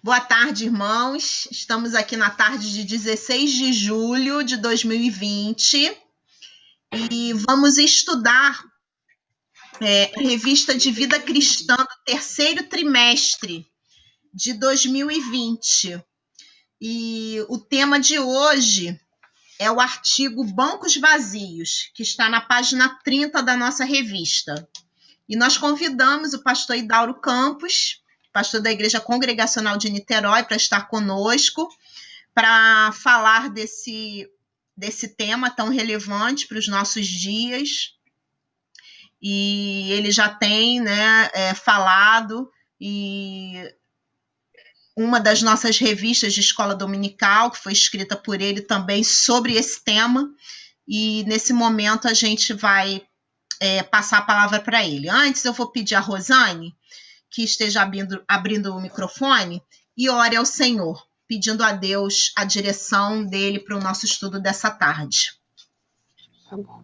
Boa tarde, irmãos. Estamos aqui na tarde de 16 de julho de 2020 e vamos estudar a Revista de Vida Cristã do terceiro trimestre de 2020. E o tema de hoje é o artigo Bancos Vazios, que está na página 30 da nossa revista. E nós convidamos o pastor Idauro Campos, pastor da Igreja Congregacional de Niterói, para estar conosco, para falar desse tema tão relevante para os nossos dias. E ele já tem falado, e uma das nossas revistas de escola dominical, que foi escrita por ele também sobre esse tema, e nesse momento a gente vai passar a palavra para ele. Antes eu vou pedir a Rosane que esteja abrindo o microfone e ore ao Senhor, pedindo a Deus a direção dele para o nosso estudo dessa tarde. Tá bom.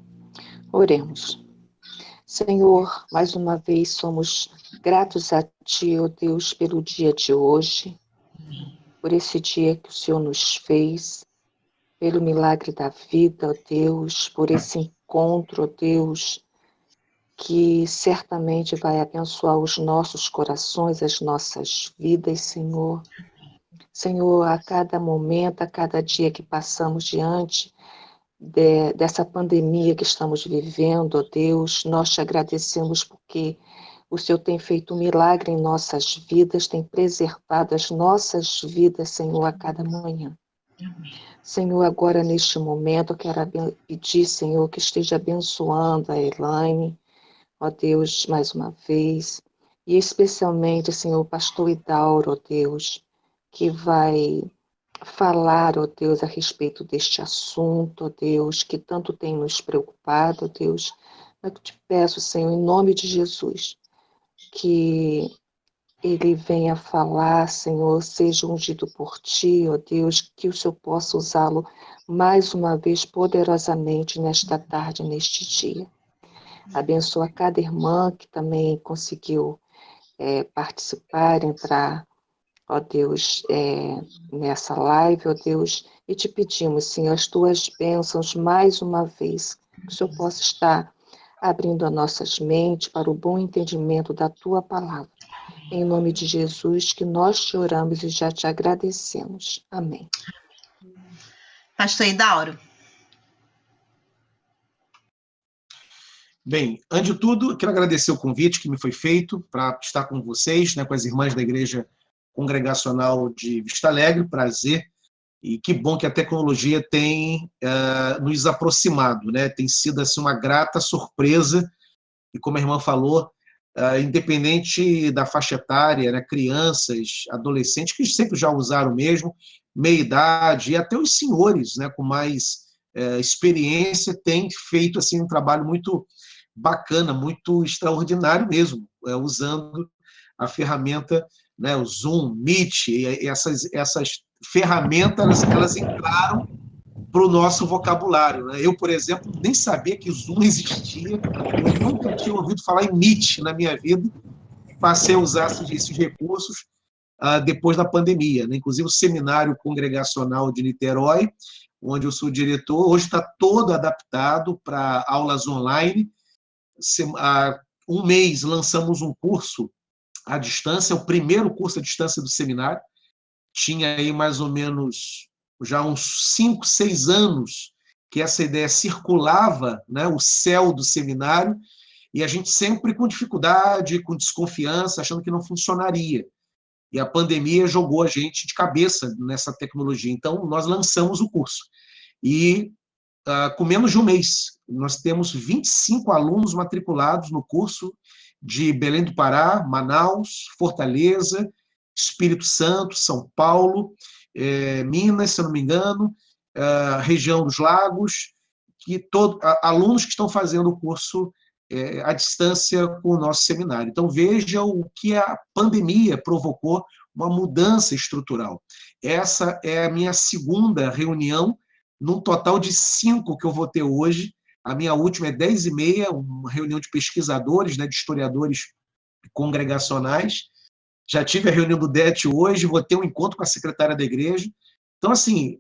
Oremos. Senhor, mais uma vez somos gratos a Ti, ó Deus, pelo dia de hoje, por esse dia que o Senhor nos fez, pelo milagre da vida, ó Deus, por esse encontro, ó Deus, que certamente vai abençoar os nossos corações, as nossas vidas, Senhor. Senhor, a cada momento, a cada dia que passamos diante dessa pandemia que estamos vivendo, ó Deus, nós te agradecemos porque o Senhor tem feito um milagre em nossas vidas, tem preservado as nossas vidas, Senhor, a cada manhã. Senhor, agora neste momento eu quero pedir, Senhor, que esteja abençoando a Elaine, ó Deus, mais uma vez, e especialmente, Senhor, o pastor Idauro, ó Deus, que vai falar, ó Deus, a respeito deste assunto, ó Deus, que tanto tem nos preocupado, ó Deus. Eu te peço, Senhor, em nome de Jesus, que ele venha falar, Senhor, seja ungido por Ti, ó Deus, que o Senhor possa usá-lo mais uma vez poderosamente nesta tarde, neste dia. Abençoa cada irmã que também conseguiu participar, entrar, ó Deus, nessa live, ó Deus, e te pedimos, Senhor, as Tuas bênçãos mais uma vez, que o Senhor possa estar abrindo as nossas mentes para o bom entendimento da Tua palavra. Em nome de Jesus, que nós te oramos e já te agradecemos. Amém. Pastor Idauro. Bem, antes de tudo, quero agradecer o convite que me foi feito para estar com vocês, com as irmãs da Igreja Congregacional de Vista Alegre. Prazer, e que bom que a tecnologia tem nos aproximado, tem sido assim, uma grata surpresa, e como a irmã falou, independente da faixa etária, crianças, adolescentes, que sempre já usaram mesmo, meia-idade, e até os senhores com mais experiência têm feito assim, um trabalho muito bacana, muito extraordinário mesmo, usando a ferramenta, o Zoom, Meet, essas ferramentas, elas entraram para o nosso vocabulário. Eu, por exemplo, nem sabia que Zoom existia, eu nunca tinha ouvido falar em Meet na minha vida, passei a usar esses recursos depois da pandemia. Inclusive, o Seminário Congregacional de Niterói, onde eu sou diretor, hoje está todo adaptado para aulas online. Há um mês lançamos um curso à distância, o primeiro curso à distância do seminário. Tinha aí mais ou menos já uns 5, 6 anos que essa ideia circulava, o céu do seminário, e a gente sempre com dificuldade, com desconfiança, achando que não funcionaria. E a pandemia jogou a gente de cabeça nessa tecnologia. Então, nós lançamos o curso. E com menos de um mês, nós temos 25 alunos matriculados no curso de Belém do Pará, Manaus, Fortaleza, Espírito Santo, São Paulo, Minas, se eu não me engano, região dos Lagos, alunos que estão fazendo o curso à distância com o nosso seminário. Então, veja o que a pandemia provocou, uma mudança estrutural. Essa é a minha segunda reunião, num total de 5 que eu vou ter hoje. A minha última é 10h30, uma reunião de pesquisadores, de historiadores congregacionais, já tive a reunião do DET hoje, vou ter um encontro com a secretária da igreja. Então, assim,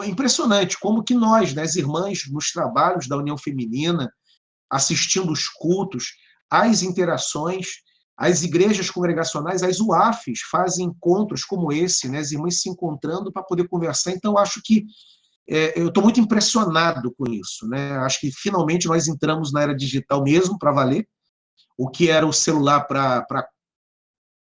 impressionante como que nós, né, as irmãs, nos trabalhos da União Feminina, assistindo os cultos, as interações, as igrejas congregacionais, as UAFs, fazem encontros como esse, né, as irmãs se encontrando para poder conversar. Então, acho que eu estou muito impressionado com isso, né? Acho que finalmente nós entramos na era digital mesmo, para valer. O que era o celular para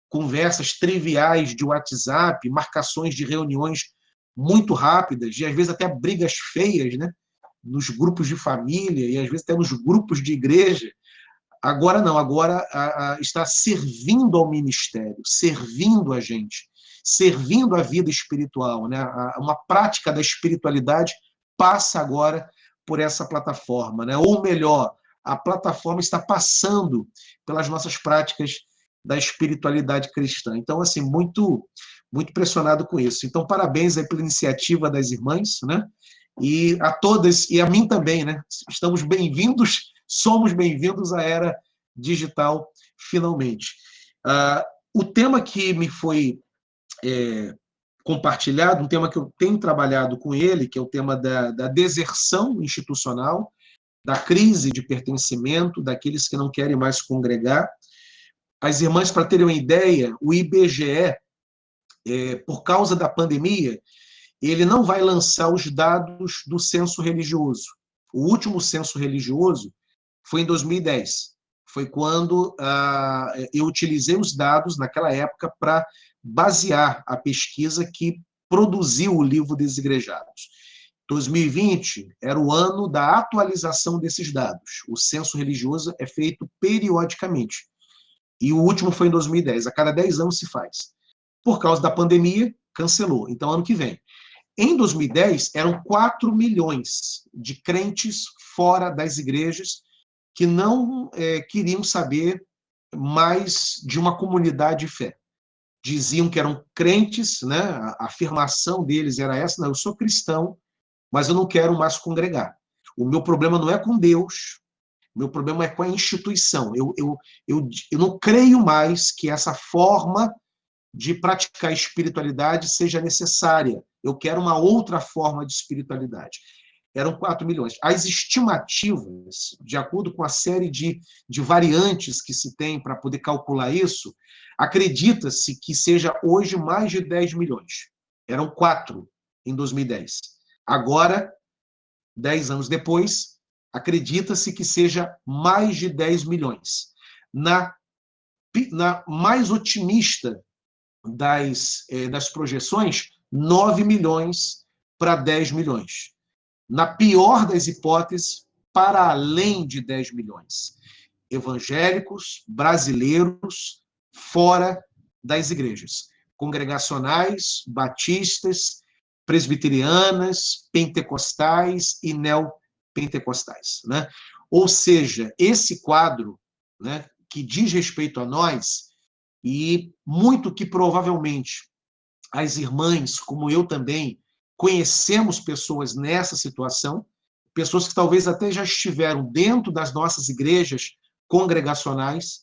conversas triviais de WhatsApp, marcações de reuniões muito rápidas, e às vezes até brigas feias, né? Nos grupos de família, e às vezes até nos grupos de igreja. Agora não, agora está servindo ao ministério, servindo a gente, servindo a vida espiritual, né? Uma prática da espiritualidade passa agora por essa plataforma, né? Ou melhor, a plataforma está passando pelas nossas práticas da espiritualidade cristã. Então, assim, muito impressionado com isso. Então, parabéns aí pela iniciativa das irmãs, né? E a todas, e a mim também, né? Estamos bem-vindos, somos bem-vindos à era digital, finalmente. O tema que me foi compartilhado, um tema que eu tenho trabalhado com ele, que é o tema da deserção institucional, da crise de pertencimento, daqueles que não querem mais congregar. As irmãs, para terem uma ideia, o IBGE, por causa da pandemia, ele não vai lançar os dados do censo religioso. O último censo religioso foi em 2010. Foi quando eu utilizei os dados, naquela época, para basear a pesquisa que produziu o livro Desigrejados. 2020 era o ano da atualização desses dados. O censo religioso é feito periodicamente. E o último foi em 2010. A cada 10 anos se faz. Por causa da pandemia, cancelou. Então, ano que vem. Em 2010, eram 4 milhões de crentes fora das igrejas que não queriam saber mais de uma comunidade de fé. Diziam que eram crentes, né? A afirmação deles era essa: não, eu sou cristão, mas eu não quero mais congregar. O meu problema não é com Deus, o meu problema é com a instituição. Eu não creio mais que essa forma de praticar espiritualidade seja necessária. Eu quero uma outra forma de espiritualidade. Eram 4 milhões. As estimativas, de acordo com a série de variantes que se tem para poder calcular isso, acredita-se que seja hoje mais de 10 milhões. Eram 4 em 2010. Agora, 10 anos depois, acredita-se que seja mais de 10 milhões. Na mais otimista das projeções, 9 milhões para 10 milhões. Na pior das hipóteses, para além de 10 milhões. Evangélicos, brasileiros, fora das igrejas. Congregacionais, batistas, presbiterianas, pentecostais e neopentecostais, né? Ou seja, esse quadro, né, que diz respeito a nós, e muito que provavelmente as irmãs, como eu também, conhecemos pessoas nessa situação, pessoas que talvez até já estiveram dentro das nossas igrejas congregacionais,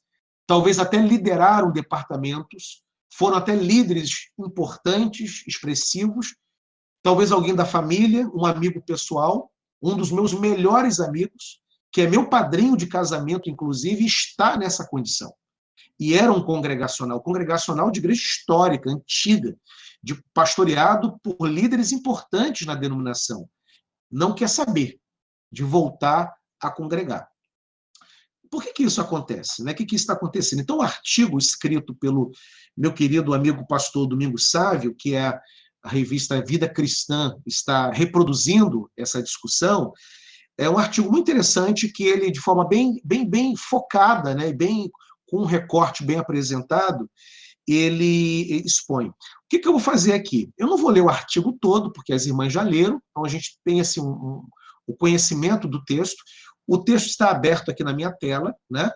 talvez até lideraram departamentos, foram até líderes importantes, expressivos, talvez alguém da família, um amigo pessoal, um dos meus melhores amigos, que é meu padrinho de casamento, inclusive, está nessa condição. E era um congregacional de igreja histórica, antiga, pastoreado por líderes importantes na denominação. Não quer saber de voltar a congregar. Por que isso acontece? Né? O que está acontecendo? Então, o artigo escrito pelo meu querido amigo pastor Domingos Sávio, que é a revista Vida Cristã, está reproduzindo essa discussão, é um artigo muito interessante que ele, de forma bem focada, né, com um recorte bem apresentado, ele expõe. O que eu vou fazer aqui? Eu não vou ler o artigo todo, porque as irmãs já leram, então a gente tem assim, o conhecimento do texto. O texto está aberto aqui na minha tela, né?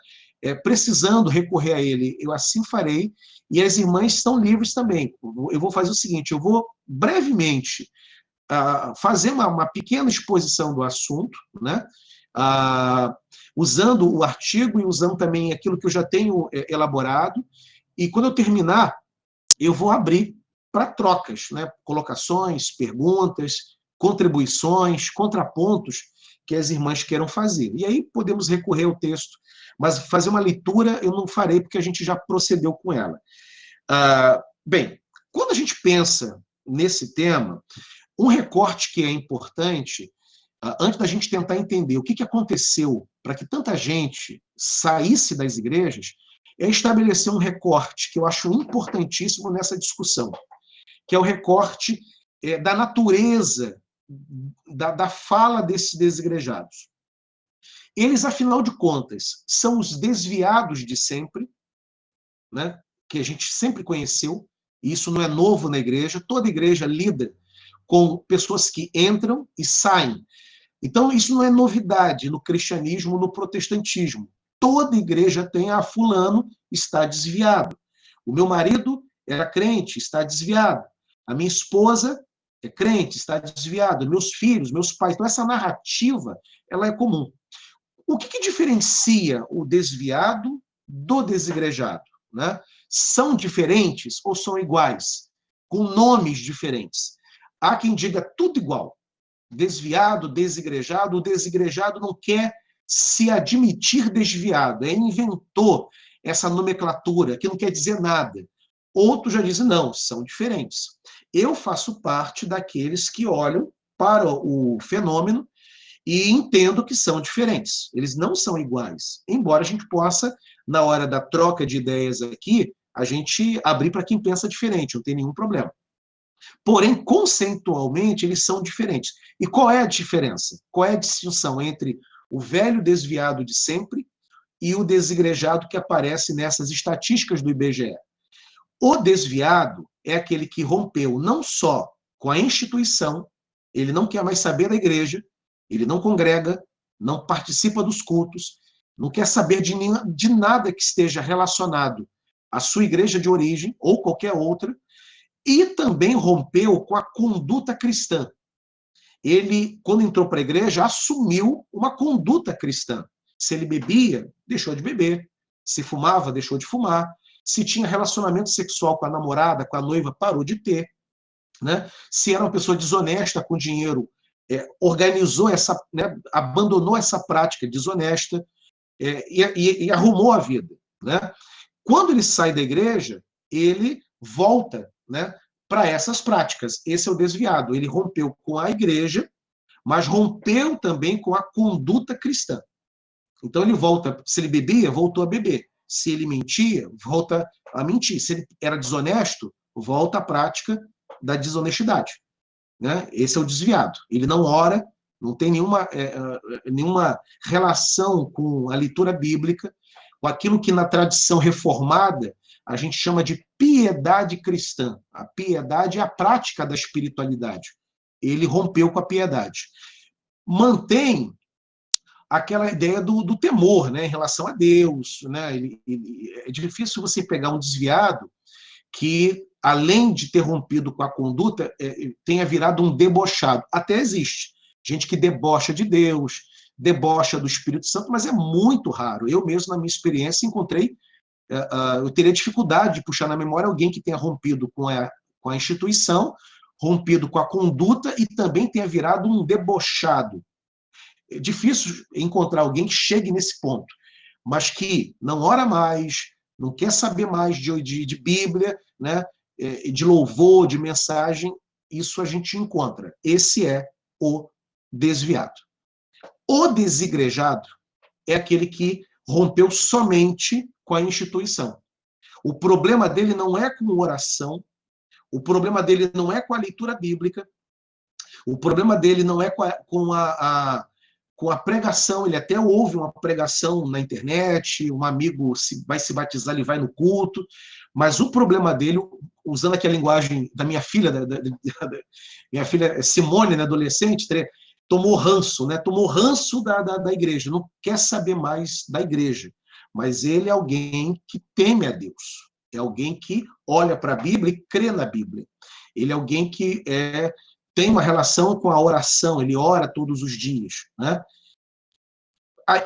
Precisando recorrer a ele, eu assim farei, e as irmãs estão livres também. Eu vou fazer o seguinte, eu vou brevemente fazer uma pequena exposição do assunto, né? Usando o artigo e usando também aquilo que eu já tenho elaborado, e quando eu terminar, eu vou abrir para trocas, né? Colocações, perguntas, contribuições, contrapontos que as irmãs queiram fazer. E aí podemos recorrer ao texto, mas fazer uma leitura eu não farei, porque a gente já procedeu com ela. Bem, quando a gente pensa nesse tema, um recorte que é importante, antes da gente tentar entender o que aconteceu para que tanta gente saísse das igrejas, é estabelecer um recorte que eu acho importantíssimo nessa discussão, que é o recorte da natureza da fala desses desigrejados. Eles, afinal de contas, são os desviados de sempre, né, que a gente sempre conheceu, e isso não é novo na igreja, toda igreja lida com pessoas que entram e saem. Então, isso não é novidade no cristianismo, no protestantismo. Toda igreja tem, fulano está desviado. O meu marido era crente, está desviado. A minha esposa é crente, está desviada. Meus filhos, meus pais. Então, essa narrativa, ela é comum. O que diferencia o desviado do desigrejado, né? São diferentes ou são iguais? Com nomes diferentes. Há quem diga tudo igual. Desviado, desigrejado. O desigrejado não quer se admitir desviado. Inventou essa nomenclatura, que não quer dizer nada. Outros já dizem, não, são diferentes. Eu faço parte daqueles que olham para o fenômeno e entendo que são diferentes. Eles não são iguais. Embora a gente possa, na hora da troca de ideias aqui, a gente abrir para quem pensa diferente, não tem nenhum problema. Porém, conceitualmente, eles são diferentes. E qual é a diferença? Qual é a distinção entre o velho desviado de sempre e o desigrejado que aparece nessas estatísticas do IBGE? O desviado é aquele que rompeu não só com a instituição, ele não quer mais saber da igreja, ele não congrega, não participa dos cultos, não quer saber de nada que esteja relacionado à sua igreja de origem ou qualquer outra, e também rompeu com a conduta cristã. Ele, quando entrou para a igreja, assumiu uma conduta cristã. Se ele bebia, deixou de beber. Se fumava, deixou de fumar. Se tinha relacionamento sexual com a namorada, com a noiva, parou de ter. Né? Se era uma pessoa desonesta com dinheiro, organizou essa, né, abandonou essa prática desonesta e arrumou a vida. Né? Quando ele sai da igreja, ele volta, né, para essas práticas. Esse é o desviado. Ele rompeu com a igreja, mas rompeu também com a conduta cristã. Então ele volta, se ele bebia, voltou a beber. Se ele mentia, volta a mentir. Se ele era desonesto, volta à prática da desonestidade. Né? Esse é o desviado. Ele não ora, não tem nenhuma relação com a leitura bíblica, com aquilo que na tradição reformada a gente chama de piedade cristã. A piedade é a prática da espiritualidade. Ele rompeu com a piedade. Mantém aquela ideia do temor, né, em relação a Deus. Né? É difícil você pegar um desviado que, além de ter rompido com a conduta, tenha virado um debochado. Até existe gente que debocha de Deus, debocha do Espírito Santo, mas é muito raro. Eu mesmo, na minha experiência, encontrei, eu teria dificuldade de puxar na memória alguém que tenha rompido com a instituição, rompido com a conduta e também tenha virado um debochado. É difícil encontrar alguém que chegue nesse ponto, mas que não ora mais, não quer saber mais de Bíblia, né, de louvor, de mensagem. Isso a gente encontra. Esse é o desviado. O desigrejado é aquele que rompeu somente com a instituição. O problema dele não é com oração, o problema dele não é com a leitura bíblica, o problema dele não é com a pregação. Ele até ouve uma pregação na internet, um amigo vai se batizar, ele vai no culto, mas o problema dele, usando aqui a linguagem da minha filha, minha filha Simone, né, adolescente, tomou ranço, né? Tomou ranço da igreja, não quer saber mais da igreja. Mas ele é alguém que teme a Deus, é alguém que olha para a Bíblia e crê na Bíblia. Ele é alguém que tem uma relação com a oração, ele ora todos os dias. Né?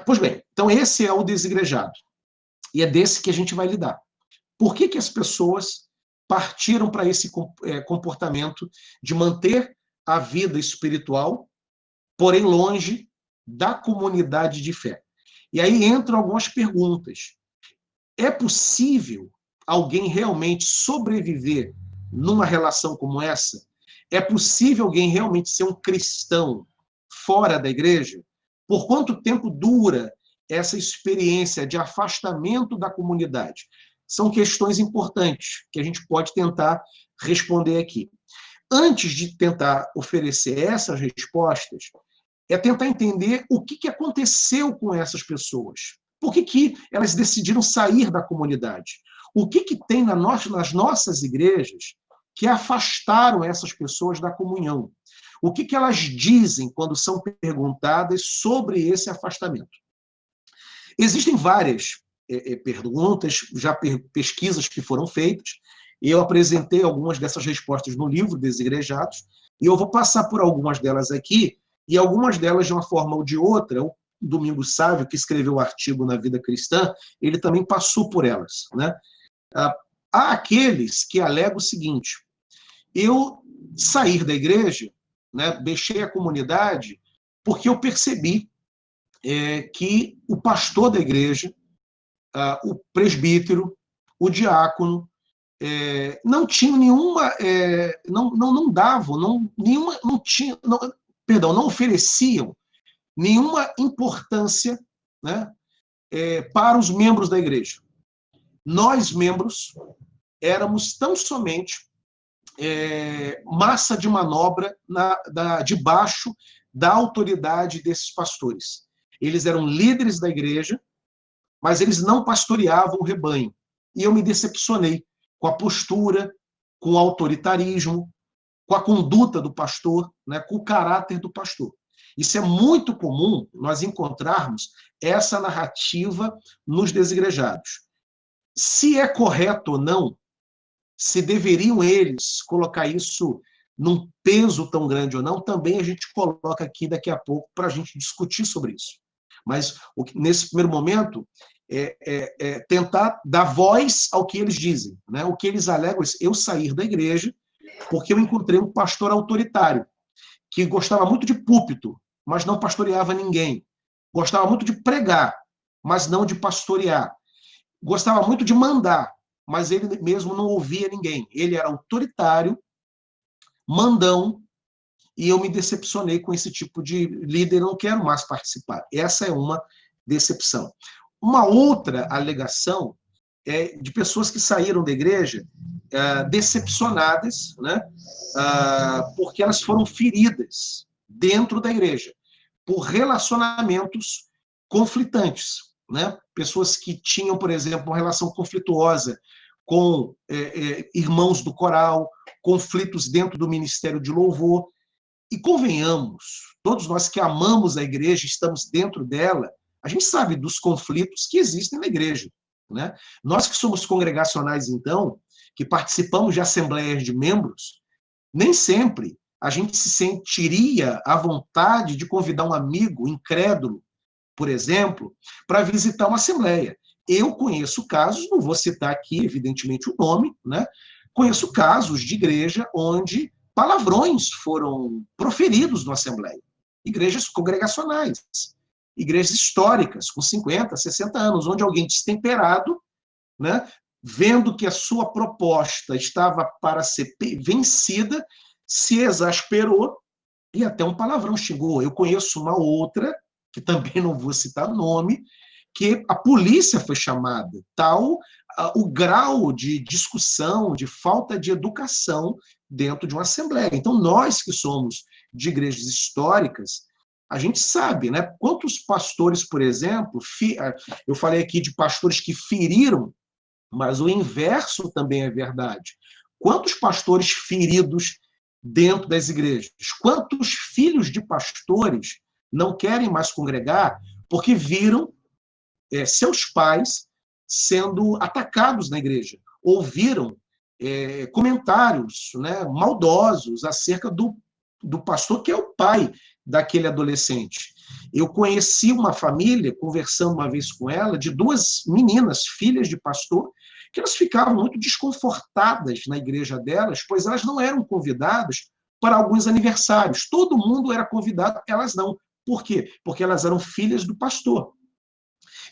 Pois bem, então esse é o desigrejado. E é desse que a gente vai lidar. Por que as pessoas partiram para esse comportamento de manter a vida espiritual, porém longe da comunidade de fé. E aí entram algumas perguntas. É possível alguém realmente sobreviver numa relação como essa? É possível alguém realmente ser um cristão fora da igreja? Por quanto tempo dura essa experiência de afastamento da comunidade? São questões importantes que a gente pode tentar responder aqui. Antes de tentar oferecer essas respostas, é tentar entender o que aconteceu com essas pessoas. Por que elas decidiram sair da comunidade? O que tem nas nossas igrejas que afastaram essas pessoas da comunhão? O que elas dizem quando são perguntadas sobre esse afastamento? Existem várias perguntas, já pesquisas que foram feitas. Eu apresentei algumas dessas respostas no livro Desigrejados, e eu vou passar por algumas delas aqui, e algumas delas, de uma forma ou de outra, o Domingos Sávio, que escreveu o artigo na Vida Cristã, ele também passou por elas, né? Há aqueles que alegam o seguinte: eu sair da igreja, né, deixei a comunidade, porque eu percebi que o pastor da igreja, o presbítero, o diácono, não tinham nenhuma, não davam, não ofereciam nenhuma importância, né, para os membros da igreja. Nós, membros, éramos tão somente massa de manobra debaixo da autoridade desses pastores. Eles eram líderes da igreja, mas eles não pastoreavam o rebanho. E eu me decepcionei com a postura, com o autoritarismo, com a conduta do pastor, né, com o caráter do pastor. Isso é muito comum nós encontrarmos essa narrativa nos desigrejados. Se é correto ou não, se deveriam eles colocar isso num peso tão grande ou não, também a gente coloca aqui daqui a pouco para a gente discutir sobre isso. Mas, nesse primeiro momento, tentar dar voz ao que eles dizem, né? O que eles alegam é: eu sair da igreja porque eu encontrei um pastor autoritário, que gostava muito de púlpito, mas não pastoreava ninguém. Gostava muito de pregar, mas não de pastorear. Gostava muito de mandar, mas ele mesmo não ouvia ninguém. Ele era autoritário, mandão, e eu me decepcionei com esse tipo de líder, não quero mais participar. Essa é uma decepção. Uma outra alegação é de pessoas que saíram da igreja decepcionadas, né, porque elas foram feridas dentro da igreja por relacionamentos conflitantes, né? Pessoas que tinham, por exemplo, uma relação conflituosa com irmãos do coral, conflitos dentro do ministério de louvor. E convenhamos, todos nós que amamos a igreja, estamos dentro dela, a gente sabe dos conflitos que existem na igreja, né? Nós que somos congregacionais, então, que participamos de assembleias de membros, nem sempre a gente se sentiria à vontade de convidar um amigo incrédulo, por exemplo, para visitar uma assembleia. Eu conheço casos, não vou citar aqui, evidentemente, o nome, né? Conheço casos de igreja onde palavrões foram proferidos na assembleia. Igrejas congregacionais, igrejas históricas, com 50, 60 anos, onde alguém destemperado, né, vendo que a sua proposta estava para ser vencida, se exasperou e até um palavrão xingou. Eu conheço uma outra, que também não vou citar o nome, que a polícia foi chamada, tal o grau de discussão, de falta de educação dentro de uma assembleia. Então, nós que somos de igrejas históricas, a gente sabe, né? Quantos pastores, por exemplo, eu falei aqui de pastores que feriram, mas o inverso também é verdade. Quantos pastores feridos dentro das igrejas? Quantos filhos de pastores não querem mais congregar porque viram seus pais sendo atacados na igreja? Ouviram comentários, né, maldosos acerca do pastor, que é o pai daquele adolescente. Eu conheci uma família, conversando uma vez com ela, de duas meninas, filhas de pastor, que elas ficavam muito desconfortadas na igreja delas, pois elas não eram convidadas para alguns aniversários. Todo mundo era convidado, elas não. Por quê? Porque elas eram filhas do pastor.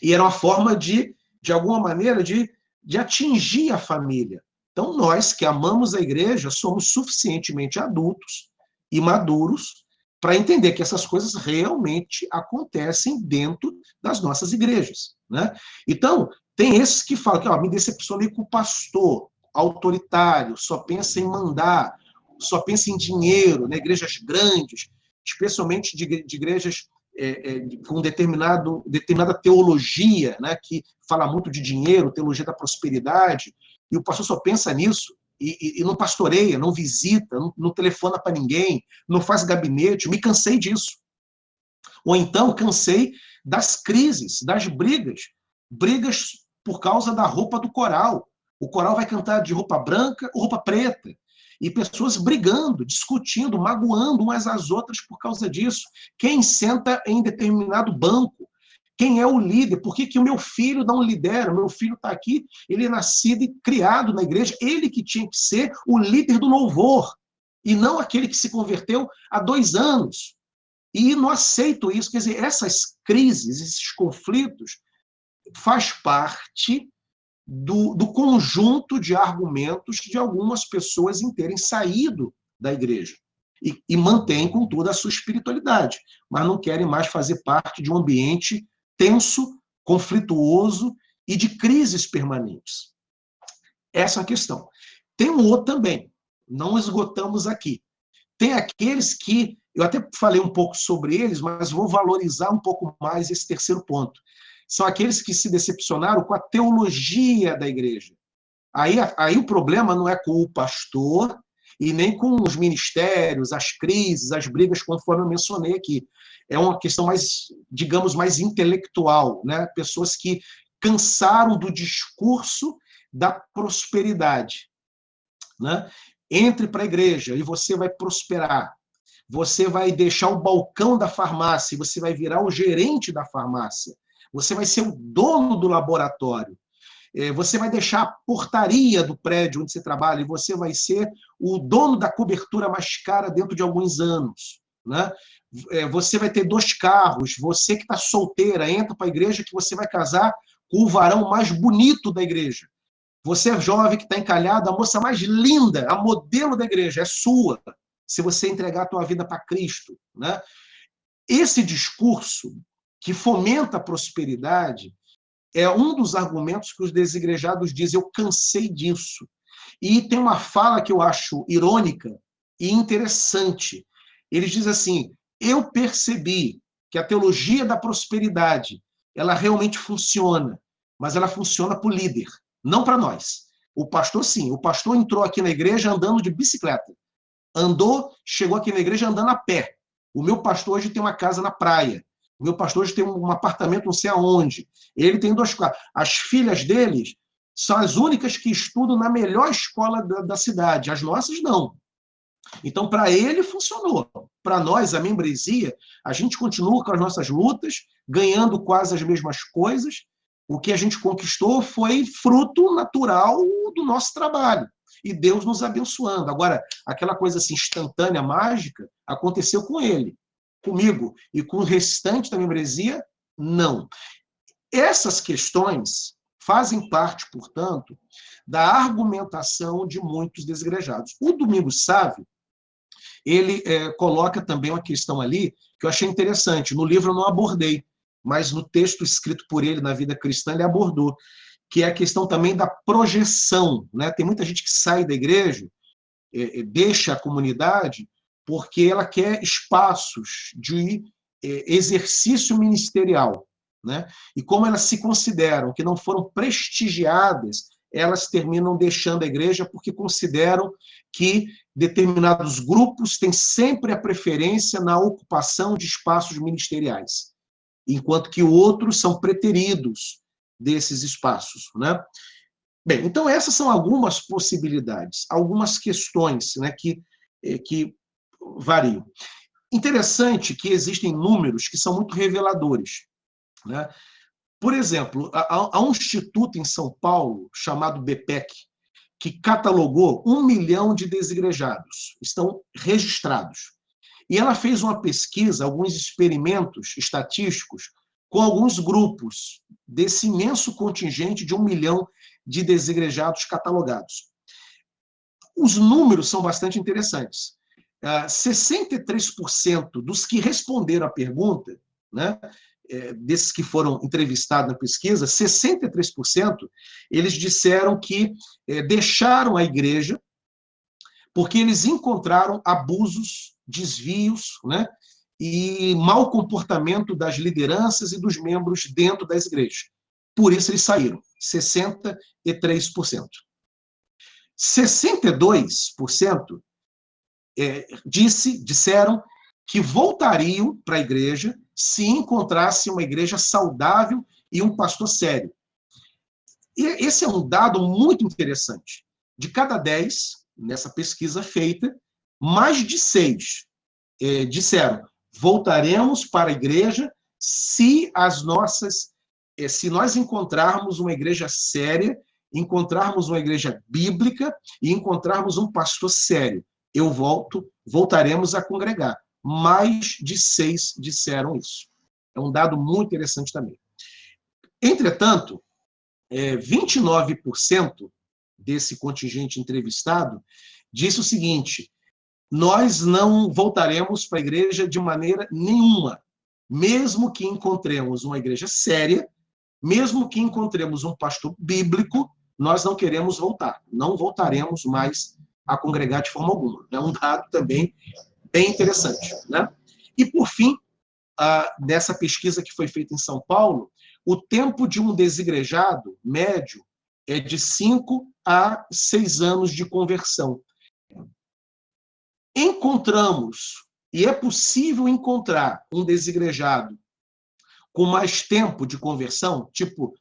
E era uma forma de alguma maneira, de atingir a família. Então, nós que amamos a igreja, somos suficientemente adultos e maduros para entender que essas coisas realmente acontecem dentro das nossas igrejas, né? Então, tem esses que falam que me decepcionei com o pastor autoritário, só pensa em mandar, só pensa em dinheiro, né? Igrejas grandes, especialmente de igrejas com determinada teologia, né? Que fala muito de dinheiro, teologia da prosperidade, e o pastor só pensa nisso, e não pastoreia, não visita, não telefona para ninguém, não faz gabinete. Me cansei disso. Ou então cansei das crises, das brigas por causa da roupa do coral. O coral vai cantar de roupa branca ou roupa preta. E pessoas brigando, discutindo, magoando umas às outras por causa disso. Quem senta em determinado banco? Quem é o líder? Por que o meu filho não lidera? O meu filho está aqui, ele é nascido e criado na igreja, ele que tinha que ser o líder do louvor, e não aquele que se converteu há 2 anos. E não aceito isso. Quer dizer, essas crises, esses conflitos, faz parte do conjunto de argumentos de algumas pessoas em terem saído da igreja. E mantêm, contudo, a sua espiritualidade, mas não querem mais fazer parte de um ambiente tenso, conflituoso e de crises permanentes. Essa é a questão. Tem um outro também, não esgotamos aqui. Tem aqueles que, eu até falei um pouco sobre eles, mas vou valorizar um pouco mais esse terceiro ponto. São aqueles que se decepcionaram com a teologia da igreja. Aí o problema não é com o pastor e nem com os ministérios, as crises, as brigas, conforme eu mencionei aqui. É uma questão mais, digamos, mais intelectual, né? Pessoas que cansaram do discurso da prosperidade, né? Entre para a igreja e você vai prosperar. Você vai deixar o balcão da farmácia e você vai virar o gerente da farmácia. Você vai ser o dono do laboratório. Você vai deixar a portaria do prédio onde você trabalha e você vai ser o dono da cobertura mais cara dentro de alguns anos, né? Você vai ter 2 carros. Você que está solteira, entra para a igreja que você vai casar com o varão mais bonito da igreja. Você é jovem que está encalhado, a moça mais linda, a modelo da igreja, é sua, se você entregar a tua vida para Cristo, né? Esse discurso que fomenta a prosperidade é um dos argumentos que os desigrejados dizem: eu cansei disso. E tem uma fala que eu acho irônica e interessante. Eles dizem assim: eu percebi que a teologia da prosperidade, ela realmente funciona, mas ela funciona para o líder, não para nós. O pastor, sim. O pastor entrou aqui na igreja andando de bicicleta. Chegou aqui na igreja andando a pé. O meu pastor hoje tem uma casa na praia. O meu pastor hoje tem um apartamento não sei aonde. Ele tem 2 carros. As filhas deles são as únicas que estudam na melhor escola da cidade. As nossas, não. Então, para ele, funcionou. Para nós, a membresia, a gente continua com as nossas lutas, ganhando quase as mesmas coisas. O que a gente conquistou foi fruto natural do nosso trabalho. E Deus nos abençoando. Agora, aquela coisa assim, instantânea, mágica, aconteceu com ele. Comigo e com o restante da membresia, não. Essas questões fazem parte, portanto, da argumentação de muitos desigrejados. O Domingos Sávio, ele coloca também uma questão ali que eu achei interessante. No livro eu não abordei, mas no texto escrito por ele na Vida Cristã ele abordou, que é a questão também da projeção, né? Tem muita gente que sai da igreja, deixa a comunidade, porque ela quer espaços de exercício ministerial, né? E como elas se consideram que não foram prestigiadas, elas terminam deixando a igreja porque consideram que determinados grupos têm sempre a preferência na ocupação de espaços ministeriais, enquanto que outros são preteridos desses espaços, né? Bem, então essas são algumas possibilidades, algumas questões, né, que variam. Interessante que existem números que são muito reveladores, né? Por exemplo, há um instituto em São Paulo, chamado BPEC, que catalogou 1 milhão de desigrejados, estão registrados. E ela fez uma pesquisa, alguns experimentos estatísticos, com alguns grupos desse imenso contingente de 1 milhão de desigrejados catalogados. Os números são bastante interessantes. 63% dos que responderam à pergunta, né, desses que foram entrevistados na pesquisa, 63% eles disseram que deixaram a igreja porque eles encontraram abusos, desvios, né, e mau comportamento das lideranças e dos membros dentro das igrejas. Por isso eles saíram, 63%. 62% disseram que voltariam para a igreja se encontrassem uma igreja saudável e um pastor sério. E esse é um dado muito interessante. De cada 10, nessa pesquisa feita, mais de 6 disseram: voltaremos para a igreja se nós encontrarmos uma igreja séria, encontrarmos uma igreja bíblica e encontrarmos um pastor sério. Voltaremos a congregar. Mais de 6 disseram isso. É um dado muito interessante também. Entretanto, 29% desse contingente entrevistado disse o seguinte: nós não voltaremos para a igreja de maneira nenhuma, mesmo que encontremos uma igreja séria, mesmo que encontremos um pastor bíblico, nós não queremos voltar, não voltaremos mais a congregar de forma alguma. É um dado também bem interessante, né? E, por fim, nessa pesquisa que foi feita em São Paulo, o tempo de um desigrejado médio é de 5 a 6 anos de conversão. Encontramos, e é possível encontrar um desigrejado com mais tempo de conversão, tipo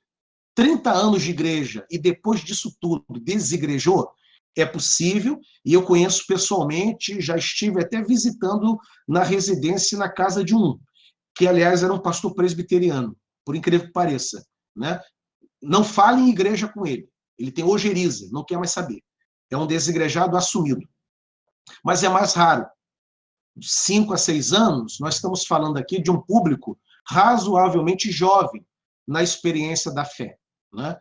30 anos de igreja e depois disso tudo desigrejou, é possível, e eu conheço pessoalmente, já estive até visitando na residência, na casa de um, que, aliás, era um pastor presbiteriano, por incrível que pareça, né? Não fale em igreja com ele. Ele tem ojeriza, não quer mais saber. É um desigrejado assumido. Mas é mais raro. 5 a 6 anos, nós estamos falando aqui de um público razoavelmente jovem na experiência da fé, né?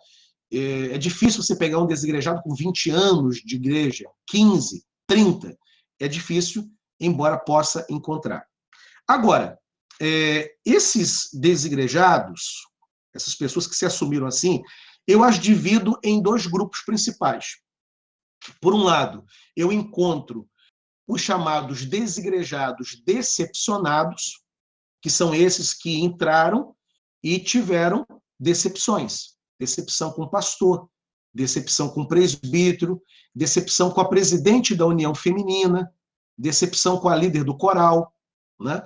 É difícil você pegar um desigrejado com 20 anos de igreja, 15, 30. É difícil, embora possa encontrar. Agora, esses desigrejados, essas pessoas que se assumiram assim, eu as divido em 2 grupos principais. Por um lado, eu encontro os chamados desigrejados decepcionados, que são esses que entraram e tiveram decepções. Decepção com o pastor, decepção com o presbítero, decepção com a presidente da União Feminina, decepção com a líder do coral, né?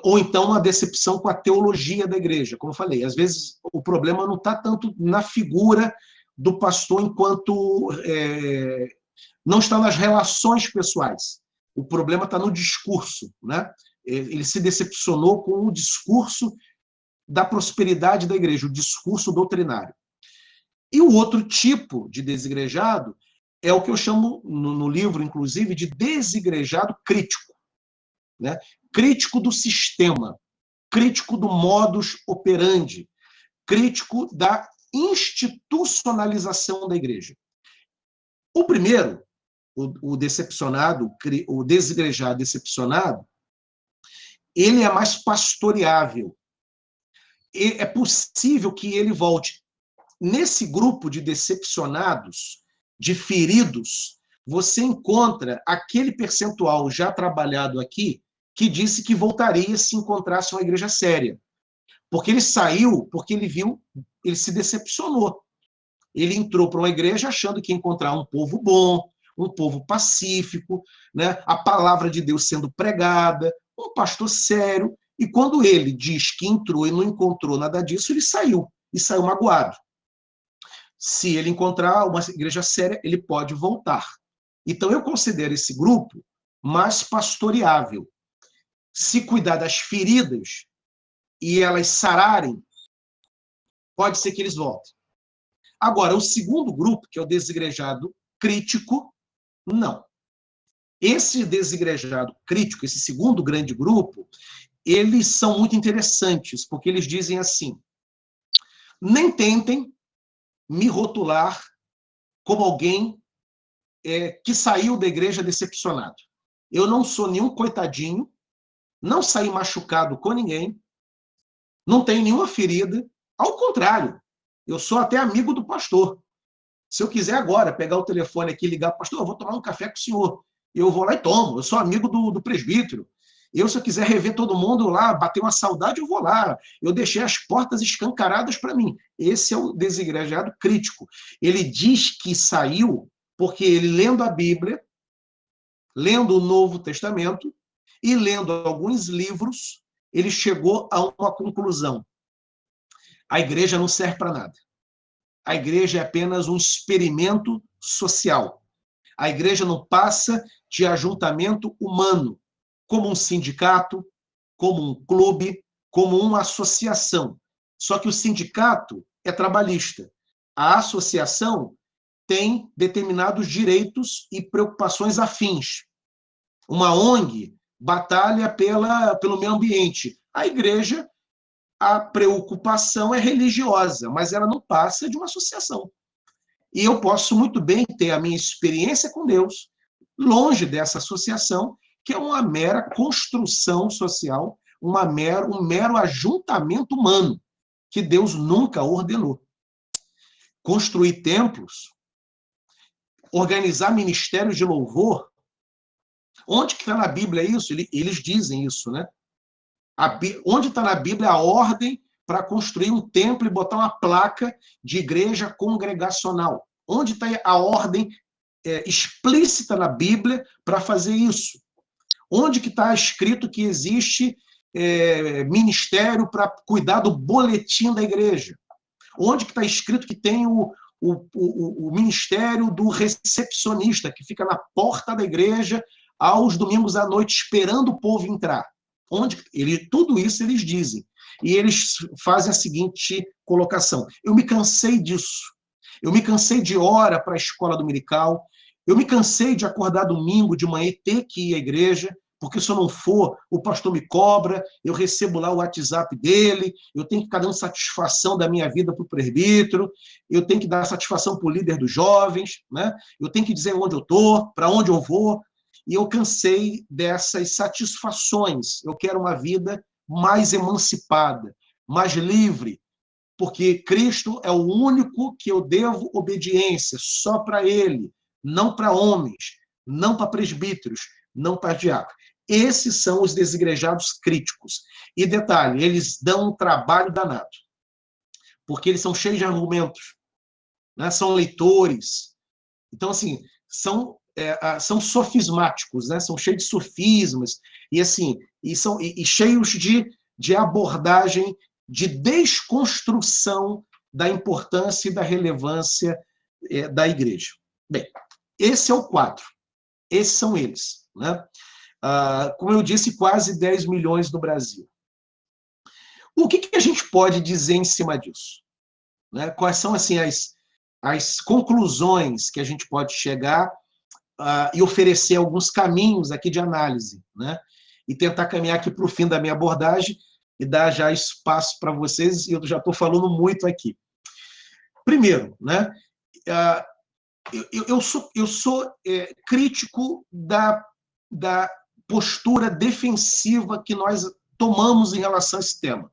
Ou então uma decepção com a teologia da igreja. Como eu falei, às vezes o problema não está tanto na figura do pastor enquanto não está nas relações pessoais. O problema está no discurso, né? Ele se decepcionou com o discurso da prosperidade da igreja, o discurso doutrinário. E o outro tipo de desigrejado é o que eu chamo, no livro, inclusive, de desigrejado crítico, né? Crítico do sistema, crítico do modus operandi, crítico da institucionalização da igreja. O primeiro, o decepcionado, o desigrejado decepcionado, ele é mais pastoreável. É possível que ele volte. Nesse grupo de decepcionados, de feridos, você encontra aquele percentual já trabalhado aqui que disse que voltaria se encontrasse uma igreja séria. Porque ele saiu, porque ele viu, ele se decepcionou. Ele entrou para uma igreja achando que ia encontrar um povo bom, um povo pacífico, né? A palavra de Deus sendo pregada, um pastor sério. E quando ele diz que entrou e não encontrou nada disso, ele saiu, e saiu magoado. Se ele encontrar uma igreja séria, ele pode voltar. Então, eu considero esse grupo mais pastoreável. Se cuidar das feridas e elas sararem, pode ser que eles voltem. Agora, o segundo grupo, que é o desigrejado crítico, não. Esse desigrejado crítico, esse segundo grande grupo, eles são muito interessantes, porque eles dizem assim: nem tentem me rotular como alguém que saiu da igreja decepcionado. Eu não sou nenhum coitadinho, não saí machucado com ninguém, não tenho nenhuma ferida. Ao contrário, eu sou até amigo do pastor. Se eu quiser agora pegar o telefone aqui e ligar, pastor, eu vou tomar um café com o senhor. Eu vou lá e tomo. Eu sou amigo do presbítero. Se eu quiser rever todo mundo lá, bater uma saudade, eu vou lá. Eu deixei as portas escancaradas para mim. Esse é o desigrejado crítico. Ele diz que saiu porque ele, lendo a Bíblia, lendo o Novo Testamento e lendo alguns livros, ele chegou a uma conclusão: a igreja não serve para nada. A igreja é apenas um experimento social. A igreja não passa de ajuntamento humano, como um sindicato, como um clube, como uma associação. Só que o sindicato é trabalhista. A associação tem determinados direitos e preocupações afins. Uma ONG batalha pelo meio ambiente. A igreja, a preocupação é religiosa, mas ela não passa de uma associação. E eu posso muito bem ter a minha experiência com Deus longe dessa associação, que é uma mera construção social, um mero ajuntamento humano, que Deus nunca ordenou. Construir templos, organizar ministérios de louvor, onde que está na Bíblia isso? Eles dizem isso, né? Onde está na Bíblia a ordem para construir um templo e botar uma placa de igreja congregacional? Onde está a ordem explícita na Bíblia para fazer isso? Onde que está escrito que existe ministério para cuidar do boletim da igreja? Onde que está escrito que tem o ministério do recepcionista, que fica na porta da igreja aos domingos à noite esperando o povo entrar? Tudo isso eles dizem. E eles fazem a seguinte colocação: eu me cansei disso. Eu me cansei de hora para a escola dominical. Eu me cansei de acordar domingo de manhã e ter que ir à igreja, porque se eu não for, o pastor me cobra, eu recebo lá o WhatsApp dele, eu tenho que ficar dando satisfação da minha vida para o presbítero, eu tenho que dar satisfação para o líder dos jovens, né? Eu tenho que dizer onde eu estou, para onde eu vou. E eu cansei dessas satisfações. Eu quero uma vida mais emancipada, mais livre, porque Cristo é o único que eu devo obediência, só para Ele, não para homens, não para presbíteros, não para diáconos. Esses são os desigrejados críticos. E detalhe, eles dão um trabalho danado, porque eles são cheios de argumentos, né? São leitores. Então, assim, são sofismáticos, né? São cheios de sofismas, e assim, e cheios de abordagem, de desconstrução da importância e da relevância da igreja. Bem, esse é o quadro. Esses são eles, né? Como eu disse, quase 10 milhões no Brasil. O que a gente pode dizer em cima disso? Né? Quais são assim, as conclusões que a gente pode chegar e oferecer alguns caminhos aqui de análise, né? E tentar caminhar aqui para o fim da minha abordagem e dar já espaço para vocês, e eu já estou falando muito aqui. Primeiro, né? Eu sou crítico da postura defensiva que nós tomamos em relação a esse tema.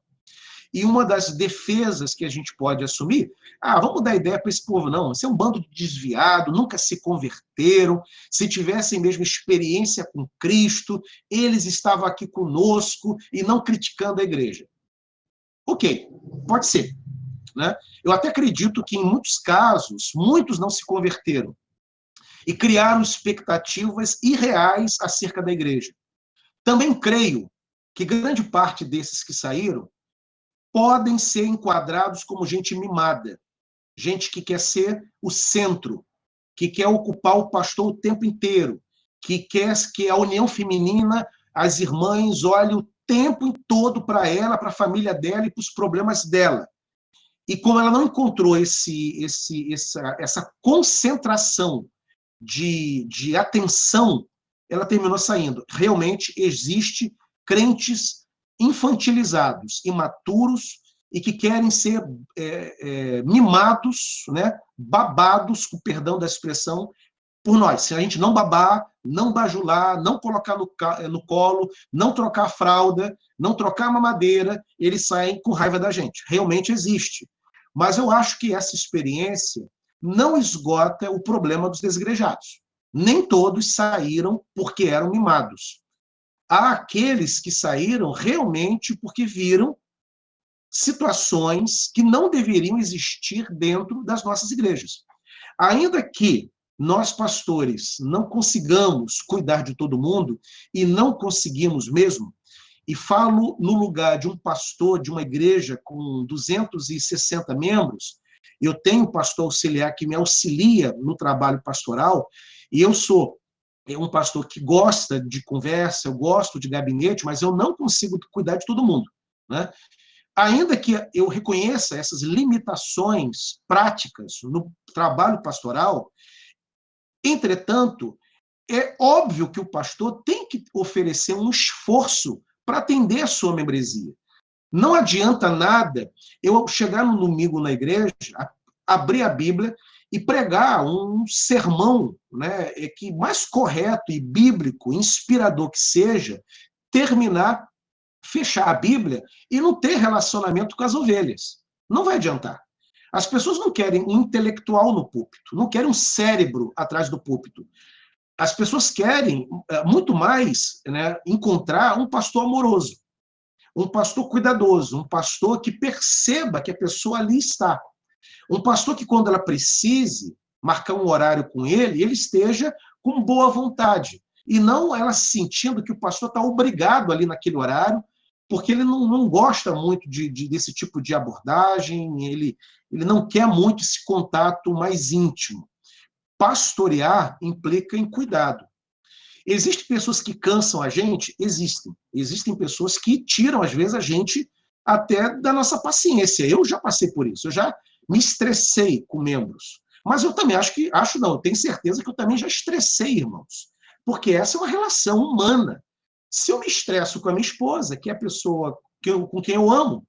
E uma das defesas que a gente pode assumir, vamos dar ideia para esse povo, não, esse é um bando de desviado, nunca se converteram, se tivessem mesmo experiência com Cristo, eles estavam aqui conosco e não criticando a igreja. Ok, pode ser, né? Eu até acredito que, em muitos casos, muitos não se converteram e criaram expectativas irreais acerca da igreja. Também creio que grande parte desses que saíram podem ser enquadrados como gente mimada, gente que quer ser o centro, que quer ocupar o pastor o tempo inteiro, que quer que a união feminina, as irmãs olhem o tempo todo para ela, para a família dela e para os problemas dela. e como ela não encontrou essa concentração de atenção, ela terminou saindo. Realmente existe crentes infantilizados, imaturos, e que querem ser mimados, né, babados, com perdão da expressão, por nós. Se a gente não babar, não bajular, não colocar no colo, não trocar a fralda, não trocar a mamadeira, eles saem com raiva da gente. Realmente existe. Mas eu acho que essa experiência não esgota o problema dos desigrejados. Nem todos saíram porque eram mimados. Há aqueles que saíram realmente porque viram situações que não deveriam existir dentro das nossas igrejas. Ainda que nós, pastores, não consigamos cuidar de todo mundo, e não conseguimos mesmo, e falo no lugar de um pastor de uma igreja com 260 membros, eu tenho um pastor auxiliar que me auxilia no trabalho pastoral, e eu sou um pastor que gosta de conversa, eu gosto de gabinete, mas eu não consigo cuidar de todo mundo, né? Ainda que eu reconheça essas limitações práticas no trabalho pastoral, entretanto, é óbvio que o pastor tem que oferecer um esforço para atender a sua membresia. Não adianta nada eu chegar no domingo na igreja, abrir a Bíblia e pregar um sermão, né, que mais correto e bíblico, inspirador que seja, terminar, fechar a Bíblia e não ter relacionamento com as ovelhas. Não vai adiantar. As pessoas não querem um intelectual no púlpito, não querem um cérebro atrás do púlpito. As pessoas querem muito mais, né, encontrar um pastor amoroso, um pastor cuidadoso, um pastor que perceba que a pessoa ali está. Um pastor que, quando ela precise marcar um horário com ele esteja com boa vontade. E não ela sentindo que o pastor está obrigado ali naquele horário, porque ele não gosta muito desse tipo de abordagem, ele não quer muito esse contato mais íntimo. Pastorear implica em cuidado. Existem pessoas que cansam a gente? Existem. Existem pessoas que tiram, às vezes, a gente até da nossa paciência. Eu já passei por isso, eu já me estressei com membros. Mas eu também eu tenho certeza que eu também já estressei, irmãos. Porque essa é uma relação humana. Se eu me estresso com a minha esposa, que é a pessoa com quem eu amo,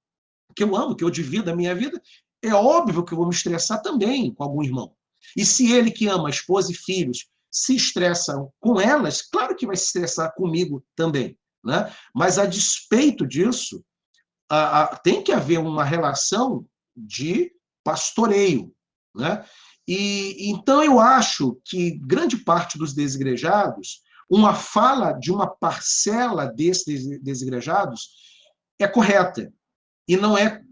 que eu divido a minha vida, é óbvio que eu vou me estressar também com algum irmão. E se ele que ama a esposa e filhos se estressa com elas, claro que vai se estressar comigo também, né? Mas a despeito disso, tem que haver uma relação de pastoreio, né? E então eu acho que grande parte dos desigrejados, uma fala de uma parcela desses desigrejados é correta, e não é